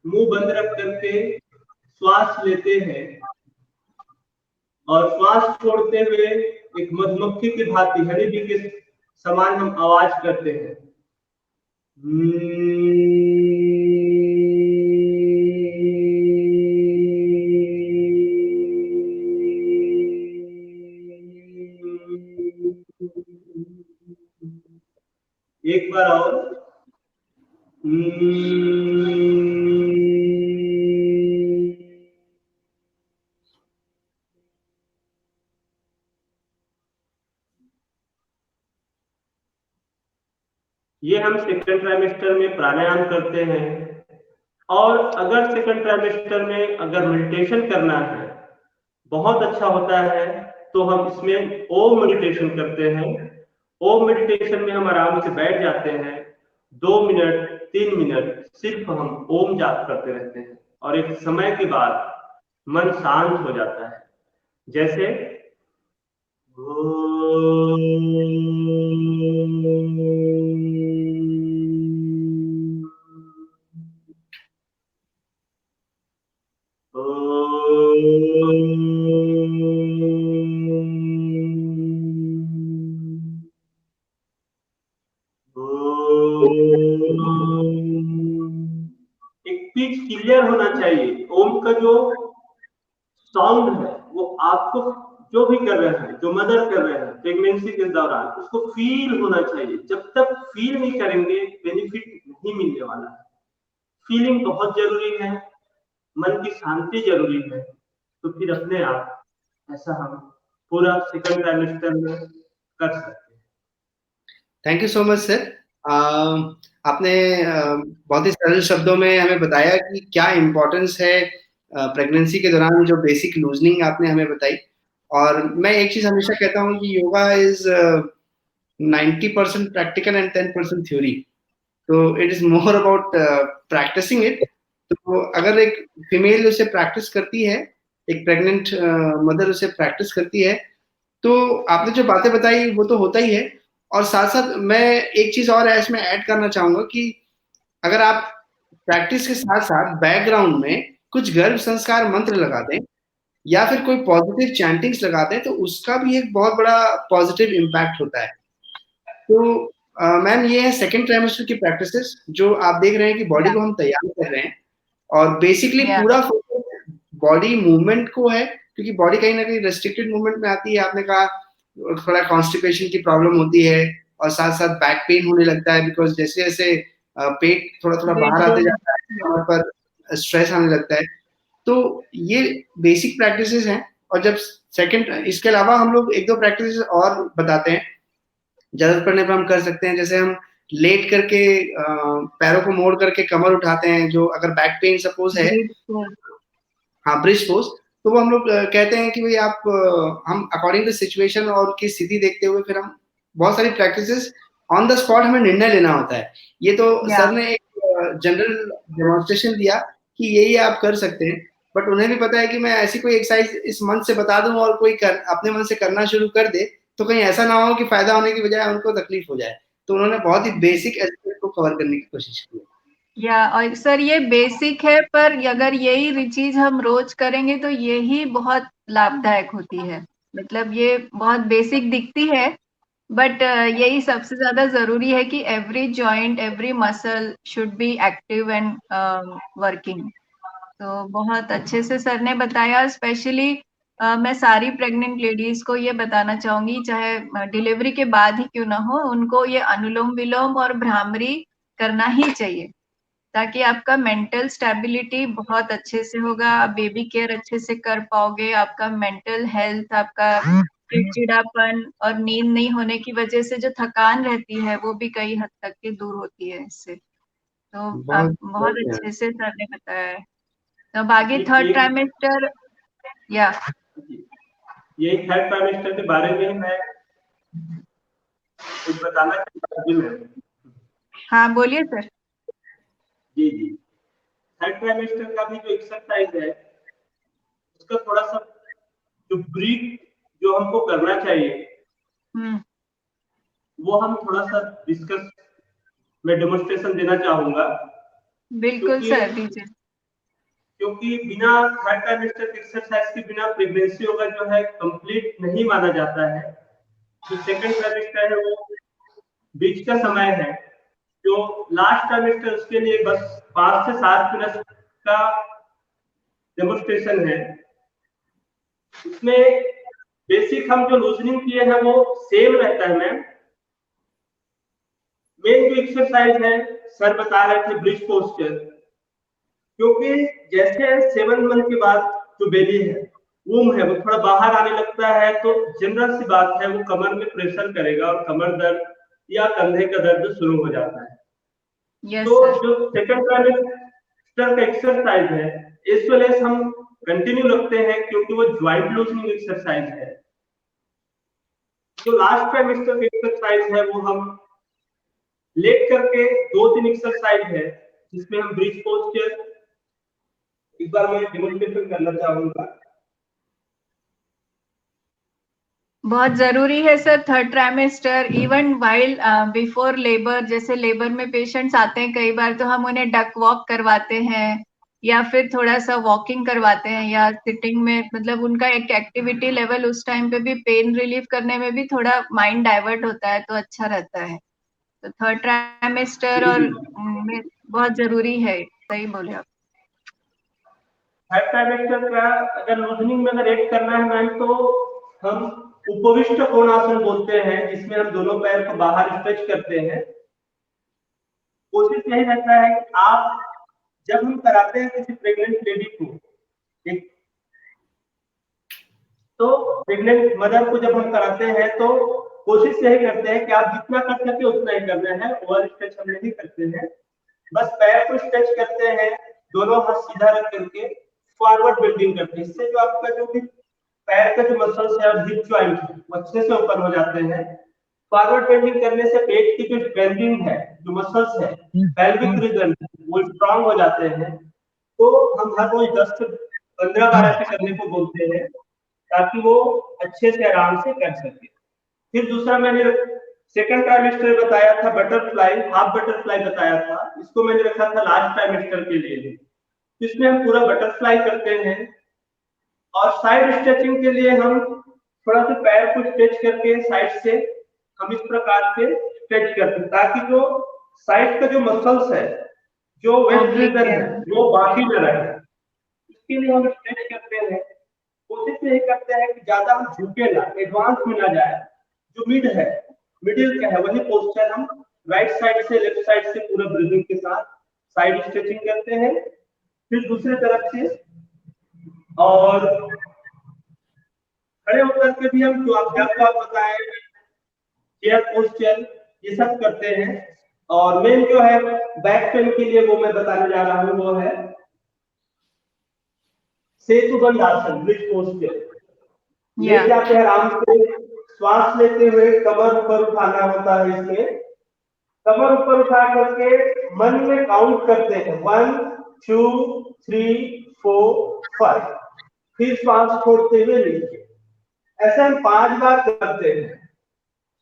मुंह बंद रख करके श्वास लेते हैं और श्वास छोड़ते हुए एक मधुमक्खी की भांति, हनी बी के समान हम आवाज करते हैं। एक बार और। ये हम सेकंड ट्राइमेस्टर में प्राणायाम करते हैं। और अगर सेकंड ट्राइमेस्टर में अगर मेडिटेशन करना है, बहुत अच्छा होता है, तो हम इसमें ओम मेडिटेशन करते हैं। ओम मेडिटेशन में हम आराम से बैठ जाते हैं, 2 मिनट 3 मिनट सिर्फ हम ओम जाप करते रहते हैं और एक समय के बाद मन शांत हो जाता है। जैसे एक पिच क्लियर होना चाहिए। ओम का जो साउंड है वो आपको, जो भी कर रहे हैं, जो मदर कर रहे हैं प्रेगनेंसी के दौरान, उसको फील होना चाहिए। जब तक फील नहीं करेंगे बेनिफिट नहीं मिलने वाला है। फीलिंग बहुत जरूरी है, मन की शांति जरूरी है, तो फिर अपने आप ऐसा हम पूरा सेकंड ट्राइमेस्टर में कर सकते हैं। Thank you so much sir. आपने बहुत ही सरल शब्दों में हमें बताया कि क्या इम्पोर्टेंस है प्रेगनेंसी के दौरान, जो बेसिक लूजनिंग आपने हमें बताई। और मैं एक चीज हमेशा कहता हूँ कि yoga is 90% practical and 10% theory. तो it is more about practising it. तो अगर एक फीमेल उसे प्रैक्टिस करती है, एक प्रेग्नेंट मदर उसे प्रैक्टिस करती है, तो आपने जो बातें बताई वो तो होता ही है। और साथ साथ मैं एक चीज और इसमें ऐड करना चाहूंगा कि अगर आप प्रैक्टिस के साथ साथ बैकग्राउंड में कुछ गर्भ संस्कार मंत्र लगा दें या फिर कोई पॉजिटिव चैंटिंग्स लगा दें, तो उसका भी एक बहुत बड़ा पॉजिटिव इम्पैक्ट होता है। तो मैम ये है सेकंड ट्राइमेस्टर की प्रैक्टिसेस जो आप देख रहे हैं कि बॉडी या को हम तैयार कर रहे हैं और बेसिकली या पूरा फोकस बॉडी मूवमेंट को है, क्योंकि बॉडी कहीं ना कहीं रेस्ट्रिक्टेड मूवमेंट में आती है। आपने कहा थोड़ा कॉन्स्टिपेशन की प्रॉब्लम होती है और साथ साथ बैक पेन होने लगता है, बिकॉज जैसे जैसे पेट थोड़ा थोड़ा वेट बाहर आते गेन, जाता है, कमर पर स्ट्रेस आने लगता है। तो ये बेसिक प्रैक्टिसेस हैं। और जब सेकंड, इसके अलावा हम लोग एक दो प्रैक्टिसेस और बताते हैं, जरूरत पड़ने पर हम कर सकते हैं। जैसे हम लेट करके पैरों को मोड़ करके कमर उठाते हैं, जो अगर बैक पेन सपोज है, ब्रीथ पोज, हाँ ब्रिज पोज, तो वो हम लोग कहते हैं कि भाई आप हम अकॉर्डिंग टू सिचुएशन और की स्थिति देखते हुए फिर हम बहुत सारी प्रैक्टिसेस ऑन द स्पॉट हमें निर्णय लेना होता है। ये तो या सर ने एक जनरल डेमोन्स्ट्रेशन दिया कि यही आप कर सकते हैं, बट उन्हें भी पता है कि मैं ऐसी कोई एक्सरसाइज इस मन से बता दूं और कोई अपने मन से करना शुरू कर दे तो कहीं ऐसा ना हो कि फायदा होने की बजाय उनको तकलीफ हो जाए। तो उन्होंने बहुत ही बेसिक एस्पेक्ट को कवर करने की कोशिश की है। या और सर ये बेसिक है, पर अगर यही चीज हम रोज करेंगे तो यही बहुत लाभदायक होती है। मतलब ये बहुत बेसिक दिखती है, बट यही सबसे ज्यादा जरूरी है कि every joint, every muscle should be active and working. तो बहुत अच्छे से सर ने बताया। स्पेशली मैं सारी प्रेग्नेंट लेडीज को ये बताना चाहूंगी, चाहे डिलीवरी के बाद ही क्यों ना हो, उनको ये अनुलोम विलोम और भ्रामरी करना ही चाहिए, ताकि आपका मेंटल स्टेबिलिटी बहुत अच्छे से होगा, आप बेबी केयर अच्छे से कर पाओगे, आपका मेंटल हेल्थ, आपका चिड़चिड़ापन और नींद नहीं होने की वजह से जो थकान रहती है वो भी कई हद तक के दूर होती है इससे। तो आप बहुत बहुत बहुत अच्छे से सर ने बताया है। तो अब आगे थर्ड एक ट्राइमेस्टर, या यही थर्ड ट्राइमेस्टर के बारे में मैं कुछ बताना चाहता हूँ। हाँ बोलिए सर। जी जी, थर्ड ट्राइमेस्टर का भी जो एक्सरसाइज है उसका थोड़ा सा जो ब्रीथ जो हमको करना चाहिए हम्म, वो हम थोड़ा सा डिस्कस में डेमोन्स्ट्रेशन देना चाहूंगा। बिल्कुल क्योंकि सर दीजिए। क्योंकि बिना थर्ड ट्राइमेस्टर एक्सरसाइज के बिना प्रेगनेंसी होगा जो है कंप्लीट नहीं माना जाता है। जो सेकंड ट्राइमेस्टर है वो बीच का समय है, जो लास्ट ट्राइमेस्टर उसके लिए बस 5 से 7 मिनट का डेमोन्स्ट्रेशन है। इसमें बेसिक हम जो लूजनिंग किए हैं वो सेम रहता है मैम। मेन जो एक्सरसाइज है सर बता रहे थे ब्रिज पोस्चर, क्योंकि जैसे 7 मंथ के बाद जो बेबी है, वूम है, वो थोड़ा बाहर आने लगता है, तो जनरल सी बात है वो कमर में प्रेशर करेगा और कमर दर्द या कंधे का दर्द शुरू हो जाता है। यस तो सर। जो सेकंड ट्राइमेस्टर का एक्सरसाइज है इस वेले हम कंटिन्यू रखते हैं, क्योंकि वो ज्वाइंट लूजनिंग एक्सरसाइज है। जो लास्ट ट्राइमेस्टर की एक्सरसाइज है वो हम लेट करके 2-3 एक्सरसाइज है जिसमें हम ब्रिज पोस्चर एक बार मैं डेमोन्स्ट्रेशन करना चाहूंगा। बहुत जरूरी है sir third trimester, even while before labour. जैसे लेबर में पेशेंट्स आते हैं कई बार, तो हम उन्हें डक वॉक करवाते हैं या फिर थोड़ा सा वॉकिंग करवाते हैं या सिटिंग में, मतलब उनका एक एक्टिविटी लेवल उस टाइम पे भी पेन रिलीफ करने में भी थोड़ा माइंड डाइवर्ट होता है, तो अच्छा रहता है। तो थर्ड ट्राइमेस्टर जी और जी, में बहुत जरूरी है, सही बोले आप। थर्ड ट्राइमेस्टर का अगर लूजनिंग में अगर ऐड करना है मैम, तो हम उपविष्ट कोणासन बोलते हैं, जिसमें हम दोनों पैर को बाहर स्ट्रेच करते हैं। कोशिश यही रहता है कि आप जब हम कराते हैं किसी प्रेग्नेंट लेडी को, एक तो प्रेग्नेंट मदर को जब हम कराते हैं तो कोशिश यही करते हैं कि आप जितना कर सके उतना ही करना है, ओवर स्ट्रेच हम नहीं करते हैं। बस पैर को स्ट्रेच करते हैं, दोनों हाथ सीधा रख करके फॉरवर्ड बेंडिंग करते हैं। इससे जो आपका जो भी पैर का जो मसल्स है और हिप जॉइंट है वो अच्छे से ओपन हो जाते हैं। फॉरवर्ड बेंडिंग करने से पेट की जो बेंडिंग है, जो मसल्स है, पेल्विक रीजन, वो स्ट्रांग हो जाते हैं। तो हम हर रोज 10 से 15 बार ऐसे करने को बोलते हैं, ताकि वो अच्छे से आराम से कर सके। फिर दूसरा मैंने सेकंड ट्राइमेस्टर बताया था बटरफ्लाई, हाफ बटरफ्लाई बताया था, इसको मैंने रखा था लास्ट ट्राइमेस्टर के लिए। इसमें हम पूरा बटरफ्लाई करते हैं। और साइड स्ट्रेचिंग के लिए हम थोड़ा सा पैर को स्ट्रेच करके साइड से हम इस प्रकार से स्ट्रेच करते हैं, ताकि जो साइड का जो मसल्स है, जो वेस्ट रीजन है, वो बाकी न रहे। इसके लिए हम स्ट्रेच करते हैं। कोशिश यही करते हैं कि ज्यादा हम झुके ना, एडवांस में ना जाए। जो मिडिल का है वही पोस्चर हम राइट साइड से लेफ्ट साइड से पूरा ब्रीदिंग के साथ साइड स्ट्रेचिंग करते हैं। फिर दूसरी तरफ से और खड़े होकर के भी हम जो आप बताएं चेयर पोस्चर ये सब करते हैं। और मेन जो है बैक पेन के लिए वो मैं बताने जा रहा हूं, वो है सेतुबंध आसन, ब्रिज पोस्चर। लेट जाते हैं आराम से, श्वास लेते हुए कमर ऊपर उठाना होता है। इसमें कमर ऊपर उठा करके मन में काउंट करते हैं 1 2 3 4 5, फिर श्वास छोड़ते हुए नीचे। ऐसे हम 5 बार करते हैं।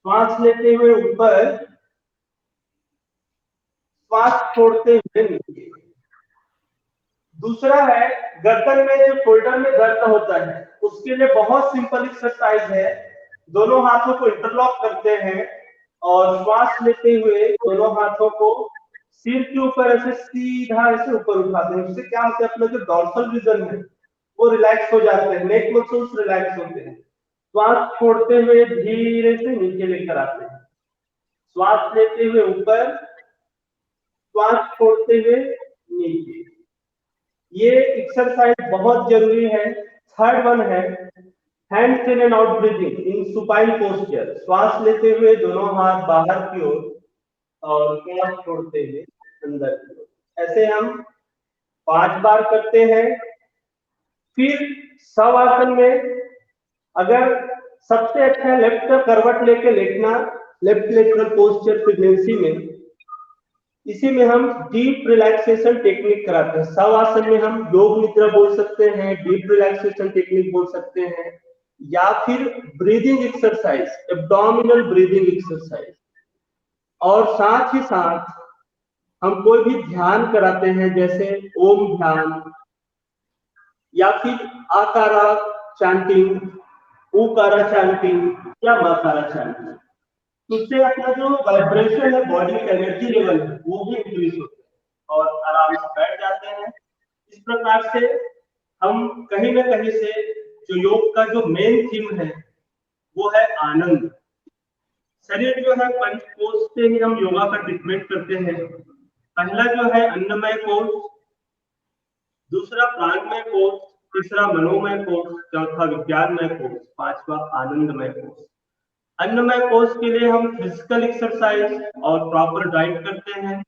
श्वास लेते हुए ऊपर, श्वास छोड़ते हुए नीचे। दूसरा है गर्दन में जो शोल्डर में दर्द होता है, उसके लिए बहुत सिंपल एक्सरसाइज है। दोनों हाथों को इंटरलॉक करते हैं और श्वास लेते हुए दोनों हाथों को सिर के ऊपर ऐसे सीधा ऐसे ऊपर उठाते हैं। उससे क्या होता है, अपना जो डॉर्सल रीजन है वो रिलैक्स हो जाते हैं, नेक मसल्स रिलैक्स होते हैं। श्वास छोड़ते हुए धीरे से नीचे लेकर आते हैं। श्वास लेते हुए ऊपर, श्वास छोड़ते हुए नीचे। ये एक्सरसाइज बहुत जरूरी है। थर्ड वन है hands in and out breathing in supine posture. श्वास लेते हुए दोनों हाथ बाहर की ओर और श्वास छोड़ते हुए अंदर की ओर। ऐसे हम 5 बार करते हैं। फिर शवासन में अगर सबसे अच्छा है लेफ्ट का करवट लेके लेटना, लेफ्ट लेटरल पोस्चर प्रेगनेंसी में। इसी में हम डीप रिलैक्सेशन टेक्निक कराते हैं। शवासन में हम योग निद्रा बोल सकते हैं, डीप रिलैक्सेशन टेक्निक बोल सकते हैं, या फिर breathing exercise, abdominal breathing exercise. और साथ ही साथ हम कोई भी ध्यान कराते हैं, जैसे ओम ध्यान या फिर आकारा चैंटिंग, उकारा चैंटिंग या मकारा चैंटिंग। उससे अपना जो वाइब्रेशन है, बॉडी का एनर्जी लेवल है, वो भी इंक्रीज होता है और आराम से बैठ जाते हैं। इस प्रकार से हम कहीं ना कहीं से जो योग का जो मेन थीम है वो है आनंद। शरीर जो है पंचकोश से ही हम योगा का ट्रीटमेंट करते हैं। पहला जो है अन्नमय कोश, दूसरा प्राणमय कोश, तीसरा मनोमय कोश, चौथा विज्ञानमय कोश, पांचवा आनंदमय कोश। अन्नमय कोश के लिए हम फिजिकल एक्सरसाइज और प्रॉपर डाइट करते हैं,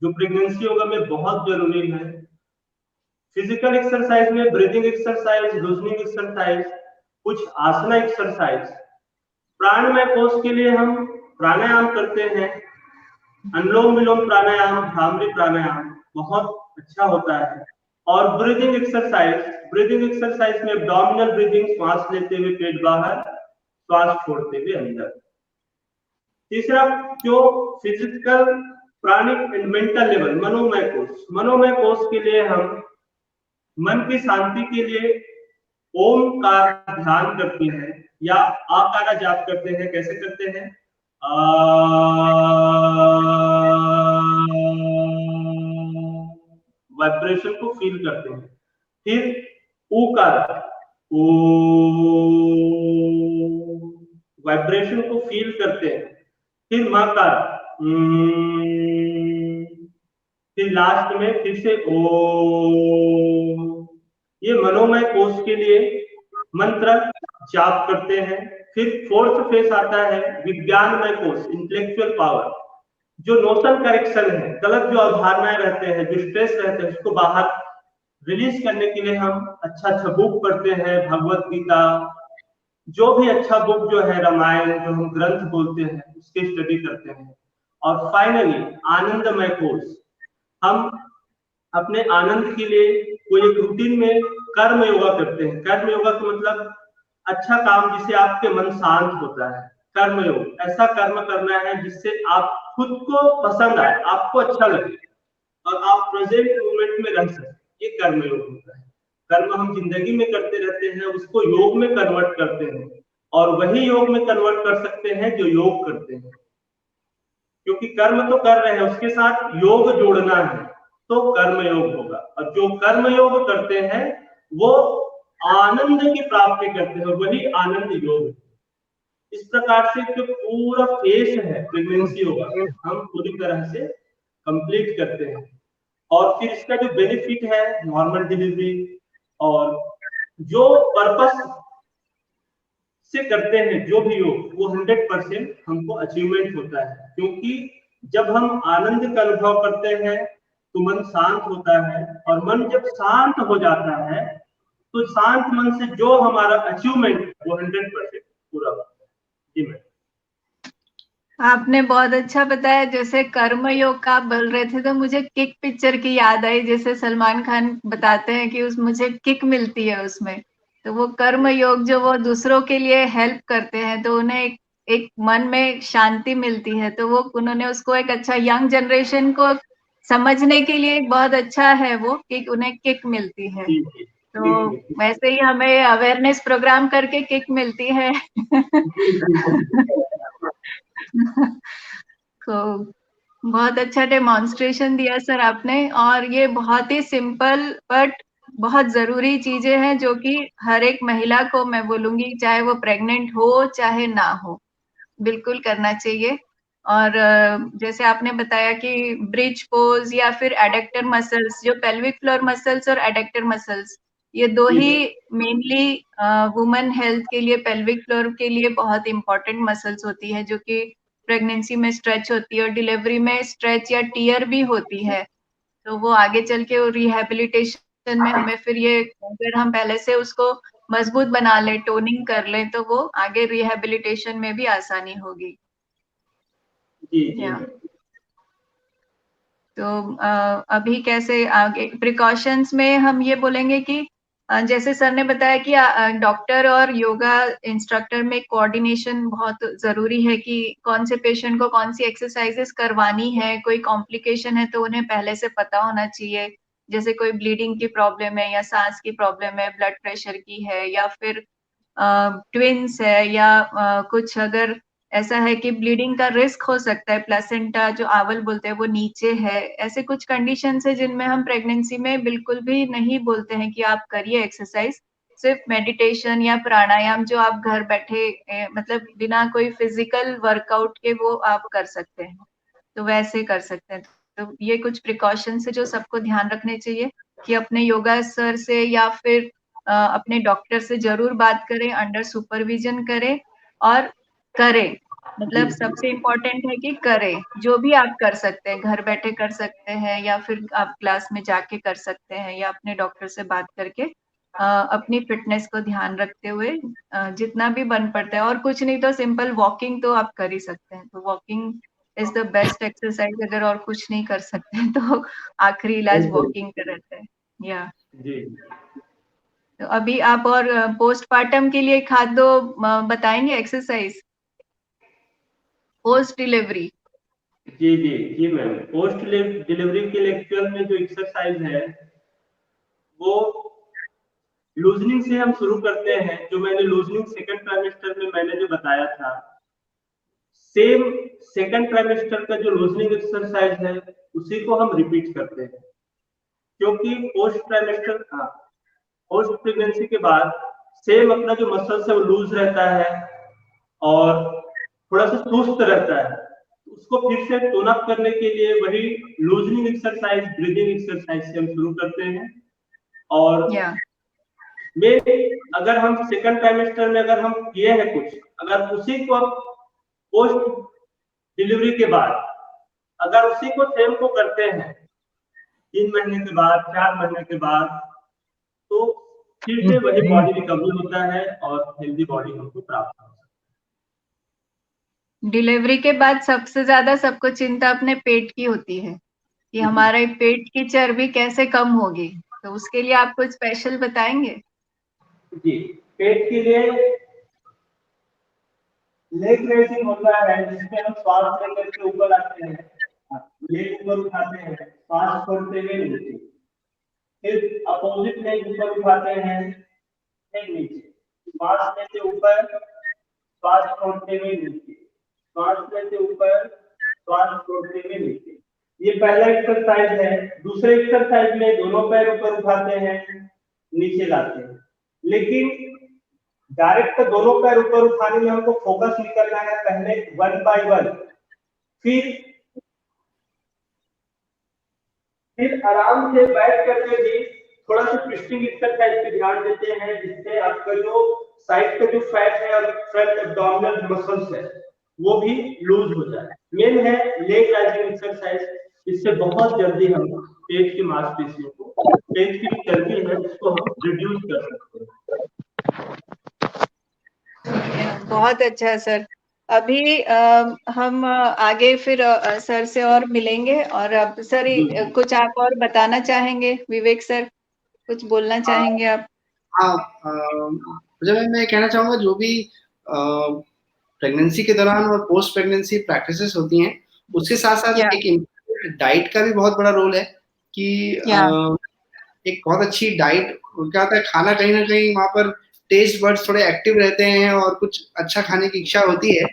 जो प्रेगनेंसी योगा में बहुत जरूरी है। फिजिकल एक्सरसाइज में ब्रीदिंग एक्सरसाइज, लूजनिंग एक्सरसाइज, कुछ आसना एक्सरसाइज। प्राणमय कोश के लिए हम प्राणायाम करते हैं, अनुलोम विलोम प्राणायाम, भ्रामरी प्राणायाम बहुत अच्छा होता है। और ब्रीदिंग एक्सरसाइज में एब्डोमिनल ब्रीदिंग, श्वास लेते हुए पेट बाहर, श्वास छोड़ते हुए अंदर। तीसरा जो physical, pranic and mental level, मनोमय कोश के लिए हम मन की शांति के लिए ओम का ध्यान करते हैं या आकारा जाप करते हैं। कैसे करते हैं? वाइब्रेशन को फील करते हैं। फिर उकारा, ओ, वाइब्रेशन को फील करते हैं। फिर मकारा, फिर लास्ट में फिर से ओ। ये मनोमय कोश के लिए मंत्र जाप करते हैं। फिर फोर्थ फेस आता है विज्ञानमय कोश, इंटेलेक्चुअल पावर। जो नोशन करेक्शन है, गलत जो अवधारणाएं रहते हैं, जो स्ट्रेस रहते हैं, उसको बाहर रिलीज करने के लिए हम अच्छा बुक पढ़ते हैं, भगवत गीता, जो भी अच्छा बुक जो है, रामायण जो हम ग्रंथ बोलते हैं, उसकी स्टडी करते हैं। और फाइनली आनंदमय कोश, हम अपने आनंद के लिए कोई एक रूटीन में कर्म योगा करते हैं। कर्म योगा का मतलब अच्छा काम जिससे आपके मन शांत होता है। कर्म योग, ऐसा कर्म करना है जिससे आप खुद को पसंद आए, आपको अच्छा लगे और आप प्रेजेंट मोमेंट में रह सके। ये कर्मयोग होता है। कर्म हम जिंदगी में करते रहते हैं, उसको योग में कन्वर्ट करते हैं, और वही योग में कन्वर्ट कर सकते हैं जो योग करते हैं। क्योंकि कर्म तो कर रहे हैं, उसके साथ योग जोड़ना है तो कर्म योग होगा। और जो कर्म योग करते हैं वो आनंद की प्राप्ति करते हैं, वही आनंद योग है। इस प्रकार से जो पूरा फेस है प्रेगनेंसी होगा, हम पूरी तरह से कंप्लीट करते हैं। और फिर इसका जो बेनिफिट है नॉर्मल डिलीवरी, और जो पर्पस से करते हैं जो भी हो, वो 100% हमको अचीवमेंट होता है। क्योंकि जब हम आनंद का अनुभव करते हैं तो मन शांत होता है, और मन जब शांत हो जाता है तो शांत मन से जो हमारा अचीवमेंट वो 100% पूरा होता है। जी मैम। आपने बहुत अच्छा बताया। जैसे कर्म योग का आप बोल रहे थे तो मुझे किक पिक्चर की याद आई। जैसे सलमान खान बताते हैं कि उस मुझे किक मिलती है उसमें, तो वो कर्म योग जो वो दूसरों के लिए हेल्प करते हैं तो उन्हें एक मन में शांति मिलती है। तो वो उन्होंने उसको एक अच्छा यंग जनरेशन को समझने के लिए बहुत अच्छा है वो कि उन्हें किक मिलती है। तो वैसे ही हमें अवेयरनेस प्रोग्राम करके किक मिलती है। तो बहुत अच्छा डेमोन्स्ट्रेशन दिया सर आपने, और ये बहुत ही सिंपल बट बहुत जरूरी चीजें हैं जो कि हर एक महिला को मैं बोलूंगी, चाहे वो प्रेग्नेंट हो चाहे ना हो, बिल्कुल करना चाहिए। और जैसे आपने बताया कि ब्रिज पोज या फिर एडेक्टर मसल्स, जो पेल्विक फ्लोर मसल्स और एडेक्टर मसल्स, ये दो ही मेनली वुमेन हेल्थ के लिए, पेल्विक फ्लोर के लिए बहुत इंपॉर्टेंट मसल्स होती है, जो कि प्रेगनेंसी में स्ट्रेच होती है और डिलीवरी में स्ट्रेच या टियर भी होती है। तो वो आगे चल के रिहैबिलिटेशन में हमें फिर ये, अगर हम पहले से उसको मजबूत बना ले, टोनिंग कर ले, तो वो आगे रिहैबिलिटेशन में भी आसानी होगी। तो अभी कैसे आगे प्रिकॉशंस में हम ये बोलेंगे कि जैसे सर ने बताया कि डॉक्टर और योगा इंस्ट्रक्टर में कोऑर्डिनेशन बहुत जरूरी है कि कौन से पेशेंट को कौन सी एक्सरसाइजेस करवानी है। कोई कॉम्प्लिकेशन है तो उन्हें पहले से पता होना चाहिए। जैसे कोई ब्लीडिंग की प्रॉब्लम है या सांस की प्रॉब्लम है, ब्लड प्रेशर की है, या फिर ट्विंस है, या कुछ अगर ऐसा है कि ब्लीडिंग का रिस्क हो सकता है, प्लेसेंटा जो आवल बोलते हैं वो नीचे है, ऐसे कुछ कंडीशन है जिनमें हम प्रेगनेंसी में बिल्कुल भी नहीं बोलते हैं कि आप करिए एक्सरसाइज। सिर्फ मेडिटेशन या प्राणायाम जो आप घर बैठे मतलब बिना कोई फिजिकल वर्कआउट के वो आप कर सकते हैं, तो वैसे कर सकते हैं। तो ये कुछ प्रिकॉशन है जो सबको ध्यान रखने चाहिए कि अपने योगा सर से या फिर अपने डॉक्टर से जरूर बात करें, अंडर सुपरविजन करें और करें। मतलब सबसे इम्पोर्टेंट है कि करें, जो भी आप कर सकते हैं, घर बैठे कर सकते हैं या फिर आप क्लास में जाके कर सकते हैं, या अपने डॉक्टर से बात करके अपनी फिटनेस को ध्यान रखते हुए जितना भी बन पड़ता है। और कुछ नहीं तो सिंपल वॉकिंग तो आप कर ही सकते हैं। तो walking is the best exercise. अगर और कुछ नहीं कर सकते हैं तो आखिरी इलाज वॉकिंग का रहता है। या तो अभी आप और पोस्टपार्टम के लिए खाद्य बताएंगे एक्सरसाइज पोस्ट डिलीवरी? जी मैम। पोस्ट डिलीवरी के लिए एक्चुअल में जो एक्सरसाइज है वो लूजनिंग से हम शुरू करते हैं। जो मैंने लूजनिंग सेकंड ट्राइमेस्टर में मैंने जो बताया था, सेम सेकंड ट्राइमेस्टर का जो लूजनिंग एक्सरसाइज है उसी को हम रिपीट करते हैं। क्योंकि पोस्ट ट्राइमेस्टर पोस्ट प्रेगनेंसी के बाद सेम अपना जो मसल्स है वो लूज रहता है और थोड़ा सा सुस्त रहता है। उसको फिर से टोन अप करने के लिए वही लूजनिंग एक्सरसाइज, ब्रीदिंग एक्सरसाइज से हम शुरू करते हैं। और में अगर हम सेकंड ट्राइमेस्टर में अगर हम किए हैं कुछ, अगर उसी को पोस्ट डिलीवरी के बाद अगर उसी को सेम को करते हैं 3 महीने के बाद, 4 महीने के बाद, तो फिर से वही बॉडी रिकवरी होता है और हेल्दी बॉडी हमको प्राप्त होता है। डिलीवरी के बाद सबसे ज्यादा सबको चिंता अपने पेट की होती है कि हमारे पेट की चर्बी कैसे कम होगी। तो उसके लिए आप कुछ स्पेशल बताएंगे? जी, पेट के लिए लेग रेसिंग होता है जिसमें हम श्वास लेकर के ऊपर आते हैं, लेग ऊपर उठाते हैं, श्वास छोड़ते हुए नीचे। फिर अपोजिट लेग ऊपर उठाते हैं, फिर नीचे, श्वास लेते ऊपर, श्वास छोड़ते हुए नीचे, श्वास लेते ऊपर, श्वास छोड़ते हुए नीचे। ये पहला एक्सरसाइज है। दूसरे एक्सरसाइज में दोनों पैर ऊपर उठाते हैं, नीचे लाते हैं, लेकिन डायरेक्ट दोनों पैर ऊपर उठाने में हमको फोकस नहीं करना है। पहले 1 by 1, फिर आराम से बैठ करके भी थोड़ा सा ट्विस्टिंग एक्सरसाइज पे ध्यान देते हैं, जिससे आपका जो साइड का जो फैट है और फ्रंट एब्डोमिनल मसल्स है वो भी लूज हो जाए। मेन है लेग राइजिंग एक्सरसाइज, इससे बहुत जल्दी हम पेट की मांसपेशियों को, पेट की चर्बी है उसको हम रिड्यूस कर सकते हैं। बहुत अच्छा सर। अभी हम आगे फिर सर से और मिलेंगे, और अब सर कुछ आप और बताना चाहेंगे? विवेक सर कुछ बोलना चाहेंगे आप? हाँ, मैं कहना चाहूंगा जो भी प्रेगनेंसी के दौरान और पोस्ट प्रेगनेंसी प्रैक्टिसेस होती हैं, उसके साथ साथ एक डाइट का भी बहुत बड़ा रोल है कि एक बहुत अच्छी डाइट, क्या होता है, खाना कहीं ना कहीं वहां पर टेस्ट बड्स थोड़े एक्टिव रहते हैं और कुछ अच्छा खाने की इच्छा होती है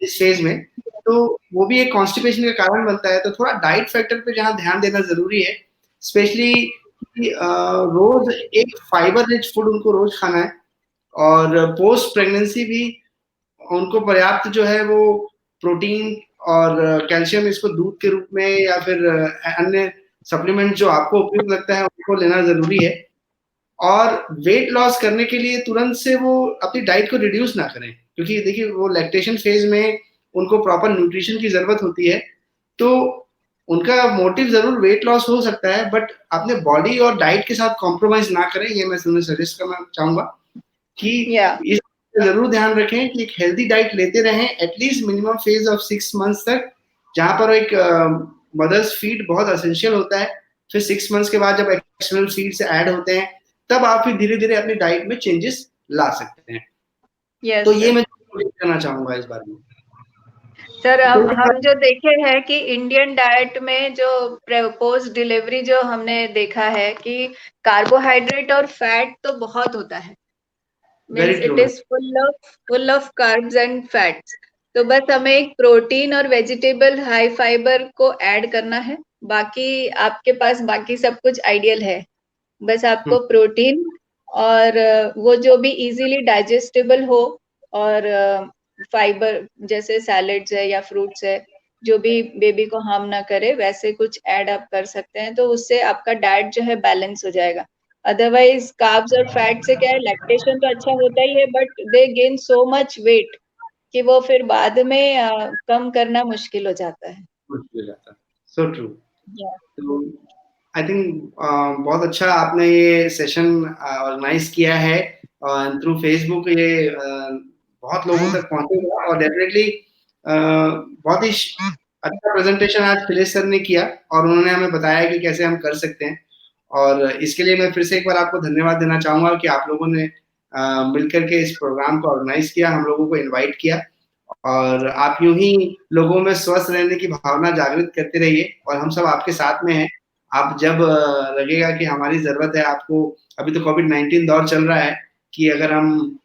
इस फेज में, तो वो भी एक कॉन्स्टिपेशन का कारण बनता है। तो थोड़ा डाइट फैक्टर पे जहाँ ध्यान देना जरूरी है, स्पेशली रोज एक फाइबर रिच फूड उनको रोज खाना है, और पोस्ट प्रेगनेंसी भी उनको पर्याप्त जो है वो प्रोटीन और कैल्शियम इसको दूध के रूप में या फिर अन्य सप्लीमेंट जो आपको उपयुक्त लगता है उनको लेना जरूरी है। और वेट लॉस करने के लिए तुरंत से वो अपनी डाइट को रिड्यूस ना करें, क्योंकि देखिए वो लैक्टेशन फेज में उनको प्रॉपर न्यूट्रिशन की जरूरत होती है, तो उनका मोटिव जरूर वेट लॉस हो सकता है, बट अपने बॉडी और डाइट के साथ कॉम्प्रोमाइज ना करें, ये मैं सजेस्ट करना चाहूंगा कि इस जरूर ध्यान रखें कि एक हेल्दी डाइट लेते रहें at least minimum phase of 6 months तक, जहां पर एक मदर्स फीड बहुत एसेंशियल होता है। फिर 6 मंथ्स के बाद जब एक्सटर्नल फीड से ऐड होते हैं, तब आप फिर धीरे धीरे अपनी डाइट में चेंजेस ला सकते हैं। तो ये मैं करना चाहूंगा इस बारे में। सर हम जो देखे हैं कि इंडियन डाइट में जो पोस्ट डिलीवरी जो हमने देखा है कि कार्बोहाइड्रेट और फैट तो बहुत होता है, means it is full of carbs and fats. तो बस हमें एक प्रोटीन और वेजिटेबल हाई फाइबर को ऐड करना है, बाकी आपके पास बाकी सब कुछ आइडियल है। बस आपको प्रोटीन और वो जो भी इजीली डाइजेस्टेबल हो, और फाइबर जैसे सैलेड्स है या फ्रूट्स है जो भी बेबी को हार्म ना करे, वैसे कुछ ऐड आप कर सकते हैं, तो उससे आपका डाइट जो है बैलेंस हो जाएगा। अदरवाइज कार्ब्स और फैट से क्या है, लैक्टेशन तो अच्छा होता ही है but they gain so much weight कि वो फिर बाद में कम करना मुश्किल हो जाता है। So true. तो आई थिंक बहुत अच्छा आपने ये सेशन ऑर्गेनाइज किया है थ्रू फेसबुक, ये बहुत लोगों तक पहुंचेगा, और डेफिनेटली बहुत ही अच्छा प्रेजेंटेशन आज फिलिस सर ने किया, और उन्होंने हमें बताया कि कैसे हम कर सकते हैं। और इसके लिए मैं फिर से एक बार आपको धन्यवाद देना चाहूंगा कि आप लोगों ने मिलकर के इस प्रोग्राम को ऑर्गेनाइज किया, हम लोगों को इनवाइट किया, और आप यूं ही लोगों में स्वस्थ रहने की भावना जागृत करते रहिए, और हम सब आपके साथ में हैं। आप जब लगेगा कि हमारी जरूरत है आपको, अभी तो कोविड-19 दौर चल रहा है, कि अगर हम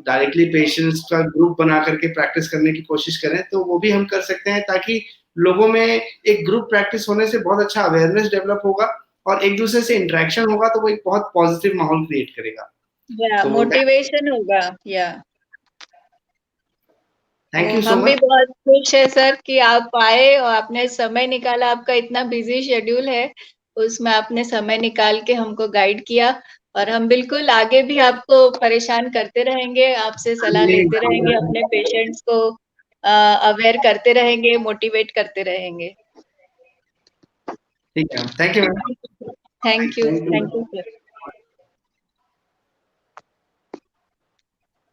डायरेक्टली पेशेंट्स का ग्रुप बना करके प्रैक्टिस करने की कोशिश करें तो वो भी हम कर सकते हैं, ताकि लोगों में एक ग्रुप प्रैक्टिस होने से बहुत अच्छा अवेयरनेस डेवलप होगा और एक दूसरे से इंटरेक्शन होगा, तो वो एक बहुत पॉजिटिव माहौल क्रिएट करेगा, मोटिवेशन होगा। थैंक यू सो हम भी मच। बहुत खुश है सर कि आप आए और आपने समय निकाला, आपका इतना बिजी शेड्यूल है उसमें आपने समय निकाल के हमको गाइड किया, और हम बिल्कुल आगे भी आपको परेशान करते रहेंगे, आपसे सलाह लेते रहेंगे, अपने पेशेंट्स को अवेयर करते रहेंगे, मोटिवेट करते रहेंगे। ठीक है, thank you. Thank you sir.